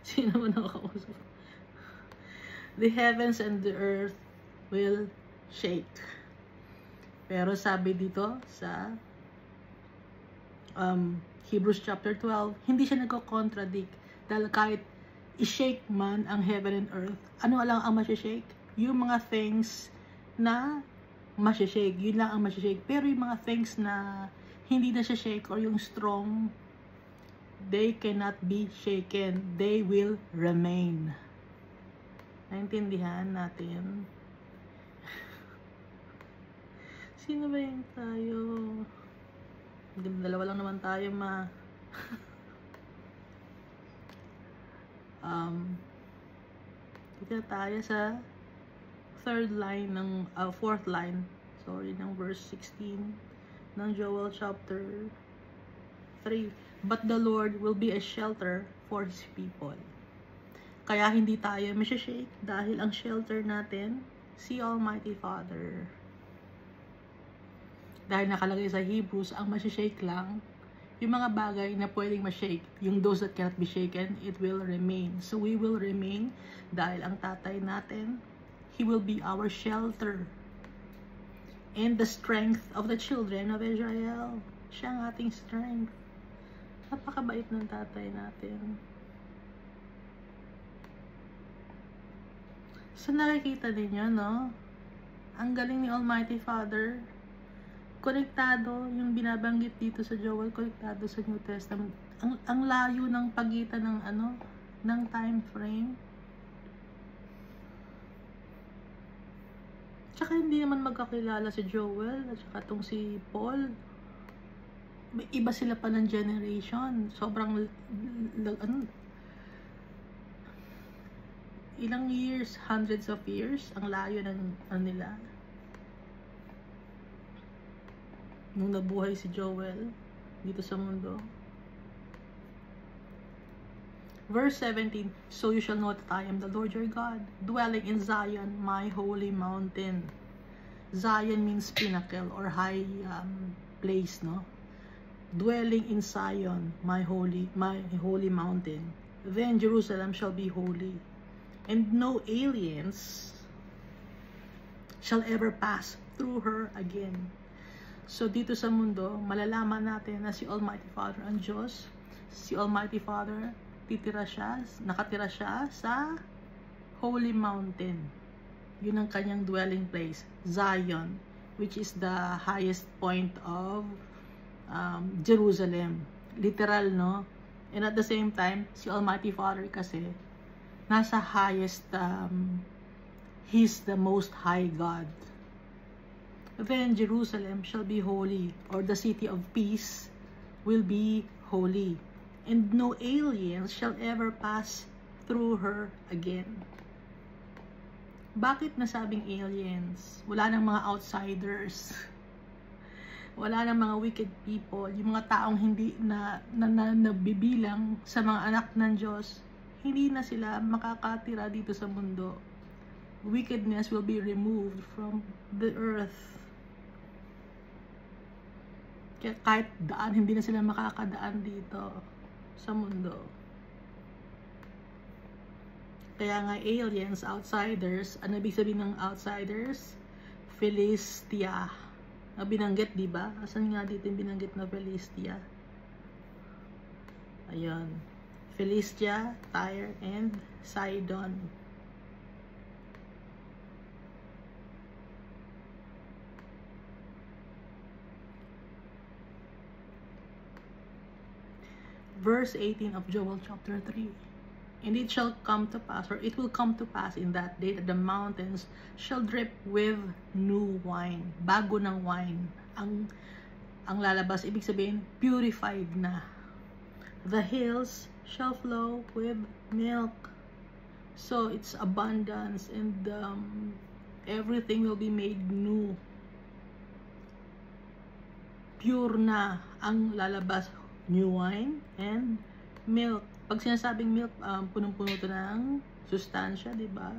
Sino mo nakakausap? The heavens and the earth will shake. Pero sabi dito sa Hebrews chapter 12, hindi siya nagko-contradict. Dahil kahit i-shake man ang heaven and earth, ano lang ang masya-shake? Yung mga things na masya-shake. Yun lang ang masya-shake. Pero yung mga things na hindi na siya shake or yung strong, they cannot be shaken. They will remain. Naintindihan natin? Sino ba yung tayo? Dalawa lang naman tayo dito tayo sa fourth line, ng verse 16 ng Joel chapter 3. But the Lord will be a shelter for His people. Kaya hindi tayo masya-shake dahil ang shelter natin, si Almighty Father. Dahil nakalagay sa Hebrews, ang masya-shake lang, yung mga bagay na pwedeng ma-shake, yung those that cannot be shaken, it will remain. So we will remain dahil ang tatay natin, He will be our shelter. And the strength of the children of Israel. Siya ang ating strength. Napakabait ng tatay natin. So nakikita ninyo, no? Ang galing ni Almighty Father. Konektado yung binabanggit dito sa Joel, konektado sa New Testament. Ang layo ng pagitan ng time frame. Tsaka hindi naman magkakilala si Joel at saka tong si Paul. Iba sila pa ng generation. Sobrang ilang years, hundreds of years ang layo ng nila. Nung nabuhay si Joel dito sa mundo. Verse 17, so you shall know that I am the Lord your God, dwelling in Zion, my holy mountain. Zion means pinnacle or high place, no? Dwelling in Zion, my holy mountain. Then Jerusalem shall be holy, and no aliens shall ever pass through her again. So dito sa mundo, malalaman natin na si Almighty Father ang Diyos. Si Almighty Father, nakatira siya sa Holy Mountain. Yun ang kanyang dwelling place, Zion, which is the highest point of Jerusalem. Literal, no? And at the same time, si Almighty Father kasi, nasa highest, He's the most high God. Then Jerusalem shall be holy, or the city of peace will be holy, and no aliens shall ever pass through her again. Bakit nasabing aliens? Wala nang mga outsiders. Wala nang mga wicked people. Yung mga taong hindi na nabibilang sa mga anak ng Diyos, hindi na sila makakatira dito sa mundo. Wickedness will be removed from the earth. Kaya kahit daan, hindi na sila makakadaan dito sa mundo. Kaya nga aliens, outsiders, ano ibig sabihin ng outsiders? Philistia. Binanggit, di ba? Asan nga dito yung binanggit na Philistia? Ayun. Philistia, Tyre, and Sidon. Verse 18 of Joel chapter 3. And it shall come to pass, or it will come to pass in that day, that the mountains shall drip with new wine. Bago ng wine. Ang lalabas, ibig sabihin, purified na. The hills shall flow with milk. So, it's abundance, and everything will be made new. Pure na ang lalabas. New wine and milk. Pag sinasabing milk, punong-puno ito ng sustansya, di ba?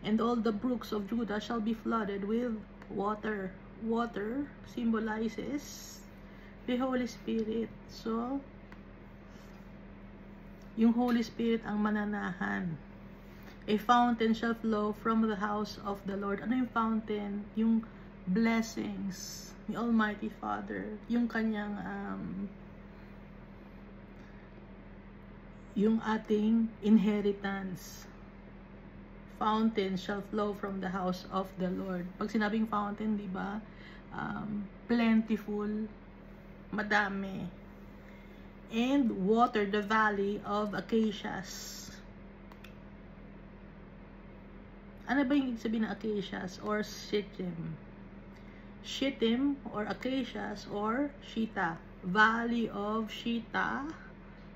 And all the brooks of Judah shall be flooded with water. Water symbolizes the Holy Spirit. So, yung Holy Spirit ang mananahan. A fountain shall flow from the house of the Lord. Ano yung fountain? Yung blessings ni Almighty Father, yung kanyang yung ating inheritance. Fountain shall flow from the house of the Lord. Pag sinabing fountain, di ba? Plentiful, madami. And water the valley of acacias. Ano ba yung sabihin ng acacias or shittim? Shittim or acacias or shita. Valley of shita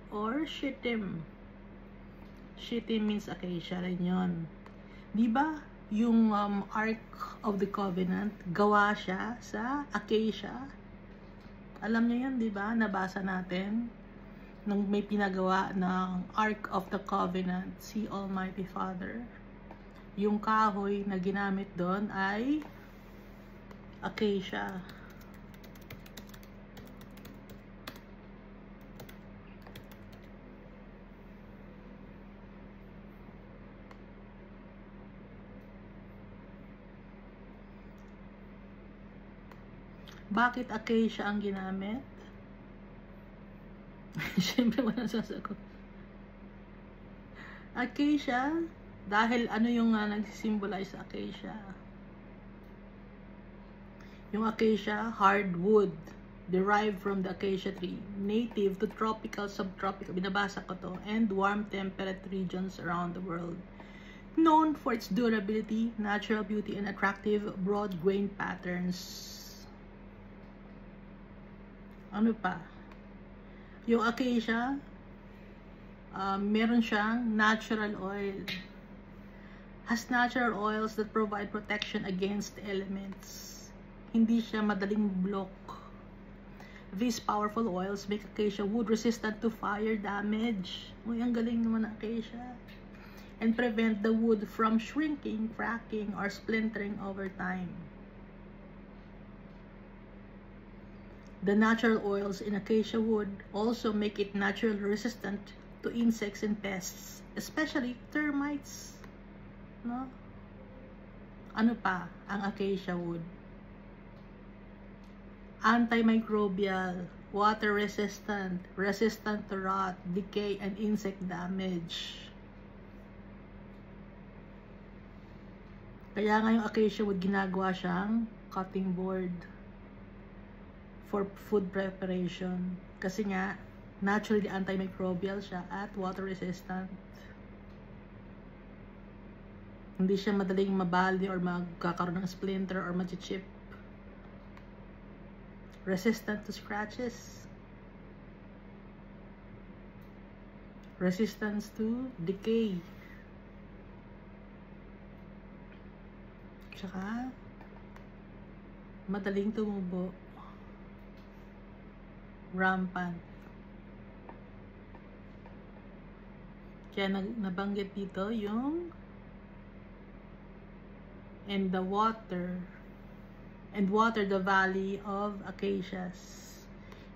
or shittim. Shittim means acacia rin yun. Diba yung Ark of the Covenant, gawa siya sa acacia? Alam niyo yun, diba? Nabasa natin nung may pinagawa ng Ark of the Covenant, si Almighty Father. Yung kahoy na ginamit doon ay acacia. Bakit acacia ang ginamit? Siyempre walang sasagot. Acacia, dahil ano yung nagsisimbolize sa acacia? Yung acacia, hardwood, derived from the acacia tree, native to tropical, subtropical, binabasa ko to, and warm temperate regions around the world. Known for its durability, natural beauty, and attractive broad grain patterns. Ano pa? Yung acacia, meron siyang natural oil. Has natural oils that provide protection against elements. Hindi siya madaling block. These powerful oils make acacia wood resistant to fire damage. Uy, ang galing naman ng acacia. And prevent the wood from shrinking, cracking, or splintering over time. The natural oils in acacia wood also make it naturally resistant to insects and pests, especially termites. No? Ano pa ang acacia wood? Antimicrobial, water resistant, resistant to rot, decay, and insect damage. Kaya nga yung acacia wood ginagawa siyang cutting board for food preparation. Kasi nga, naturally antimicrobial siya at water resistant. Hindi siya madaling mabali or magkakaroon ng splinter or mag-chip. Resistant to scratches. Resistance to decay. Tsaka, madaling tumubo. Rampant. Kaya nabanggit dito yung and water the valley of acacias.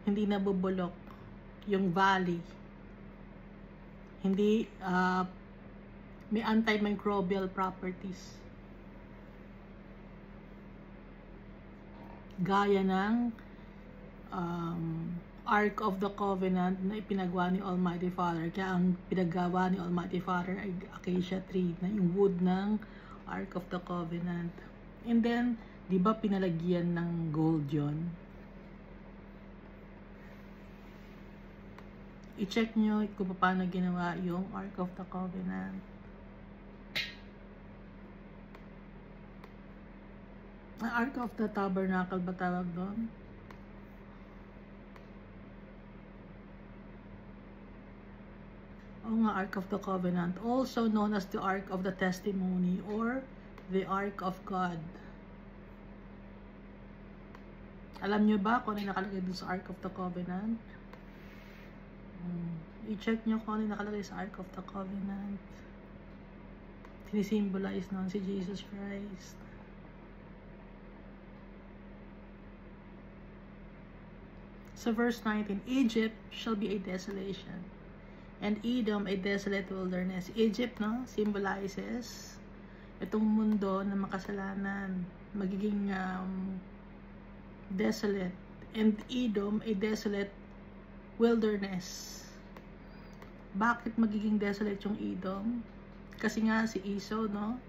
Hindi nabubulok yung valley. Hindi may antimicrobial properties. Gaya ng Ark of the Covenant na ipinagawa ni Almighty Father. Kaya ang pinagawa ni Almighty Father ay acacia tree, na yung wood ng Ark of the Covenant. And then, di ba pinalagyan ng gold yun? I-check nyo kung paano ginawa yung Ark of the Covenant. Ark of the Tabernacle ba tawag doon? O nga, Ark of the Covenant, also known as the Ark of the Testimony or the Ark of God. Alam nyo ba kung ano nakalagay dun sa Ark of the Covenant? I-check nyo kung ano nakalagay sa Ark of the Covenant. Sinisimbolize nun si Jesus Christ. So verse 19, Egypt shall be a desolation, and Edom a desolate wilderness. Egypt, no, symbolizes itong mundo na makasalanan, magiging desolate, and Edom a desolate wilderness. Bakit magiging desolate yung Edom? Kasi nga si Esau, no,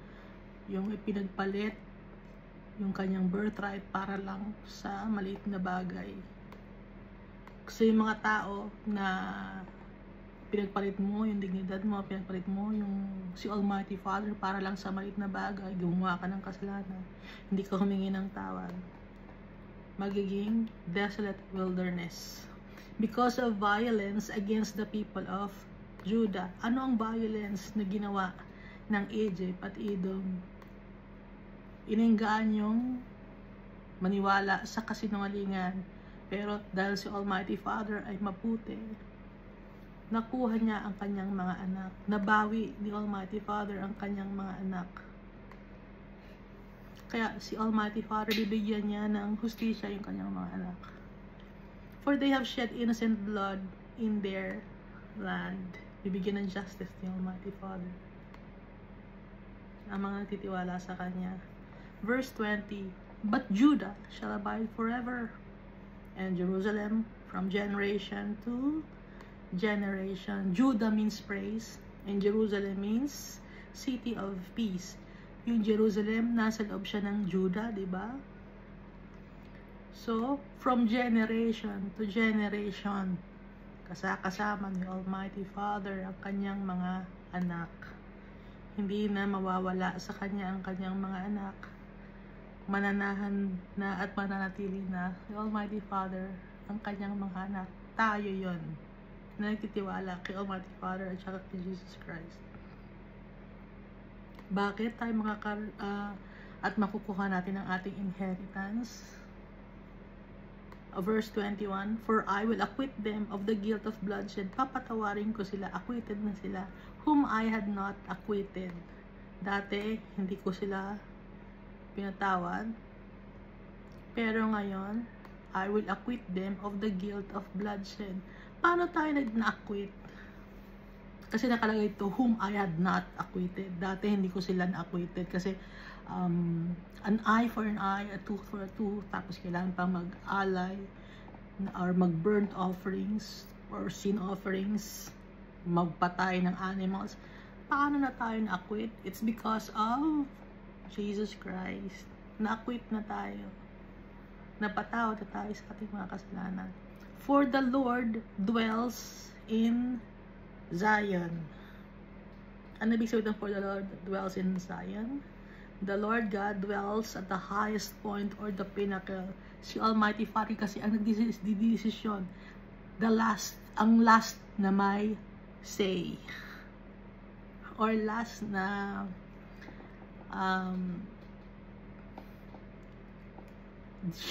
yung ipinagpalit yung kanyang birthright para lang sa maliit na bagay. Kasi yung mga tao na pinagpalit mo yung dignidad mo, pinagpalit mo yung si Almighty Father para lang sa maliit na bagay, gumawa ka ng kasalanan, hindi ka humingi ng tawad, magiging desolate wilderness because of violence against the people of Judah. Ano ang violence na ginawa ng Egypt at Edom? Inenggaan yung maniwala sa kasinungalingan, pero dahil si Almighty Father ay maputi, nakuha niya ang kanyang mga anak. Nabawi ni Almighty Father ang kanyang mga anak. Kaya si Almighty Father, bibigyan niya ng hustisya yung kanyang mga anak. For they have shed innocent blood in their land. Bibigyan ng justice ni Almighty Father ang mga nagtitiwala sa kanya. Verse 20, but Judah shall abide forever, and Jerusalem from generation to generation. Judah means praise, and Jerusalem means city of peace. Yung Jerusalem, nasa loob siya ng Judah, di ba? So, from generation to generation, kasama ni Almighty Father ang kanyang mga anak. Hindi na mawawala sa kanya ang kanyang mga anak. Mananahan na at mananatili na ni Almighty Father ang kanyang mga anak. Tayo yon na nagtitiwala kay Almighty Father at saka kay Jesus Christ. Bakit tayo at makukuha natin ang ating inheritance? Verse 21, for I will acquit them of the guilt of bloodshed. Papatawarin ko sila, acquitted na sila, whom I had not acquitted. Dati, hindi ko sila pinatawad, pero ngayon, I will acquit them of the guilt of bloodshed. Paano tayo na-acquit? Kasi nakalagay ito, whom I had not acquitted. Dati hindi ko sila na-acquitted kasi an eye for an eye, a tooth for a tooth, tapos kailangan pa mag-alay or mag-burnt offerings or sin offerings, magpatay ng animals. Paano na tayo na-acquit? It's because of Jesus Christ. Na-acquit na tayo. Napatawad na tayo sa ating mga kasalanan. For the Lord dwells in Zion. Ano ibig sabihin for the Lord dwells in Zion? The Lord God dwells at the highest point or the pinnacle. Si Almighty Father kasi ang nagdidesisyon. Ang last na may say. Or last na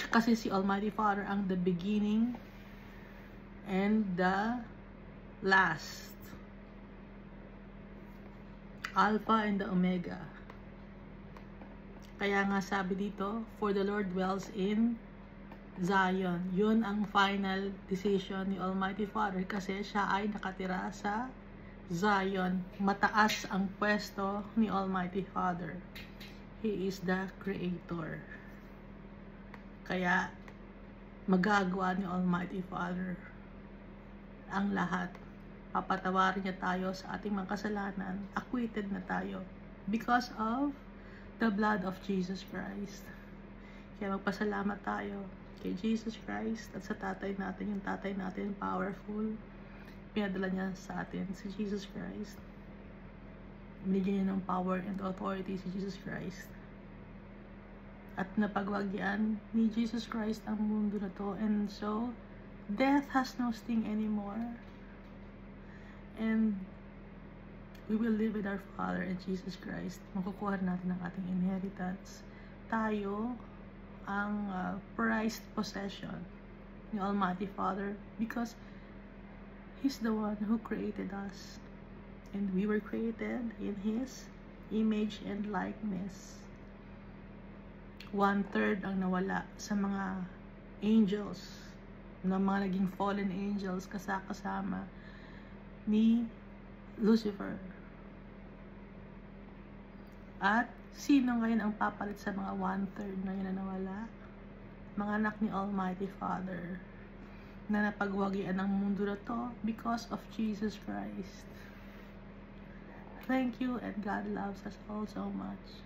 kasi si Almighty Father ang the beginning and the last, Alpha and the Omega. Kaya nga sabi dito, for the Lord dwells in Zion. Yun ang final decision ni Almighty Father kasi siya ay nakatira sa Zion. Mataas ang pwesto ni Almighty Father. He is the Creator. Kaya magagawa ni Almighty Father ang lahat. Papatawarin niya tayo sa ating mga kasalanan. Acquitted na tayo because of the blood of Jesus Christ. Kaya magpasalamat tayo kay Jesus Christ at sa tatay natin. Yung tatay natin, powerful. Pinadala niya sa atin si Jesus Christ. Binigyan niya ng power and authority si Jesus Christ. At napagwagyan ni Jesus Christ ang mundo na to. And so, death has no sting anymore. And we will live with our Father and Jesus Christ. Makukuha natin ang ating inheritance. Tayo ang prized possession ni Almighty Father because He's the one who created us. And we were created in His image and likeness. 1/3 ang nawala sa mga angels, na mga naging fallen angels kasama ni Lucifer. At Sino ngayon ang papalit sa mga 1/3 na yun na nawala? Mga anak ni Almighty Father na napagwagian ng mundo na to because of Jesus Christ. Thank you, and God loves us all so much.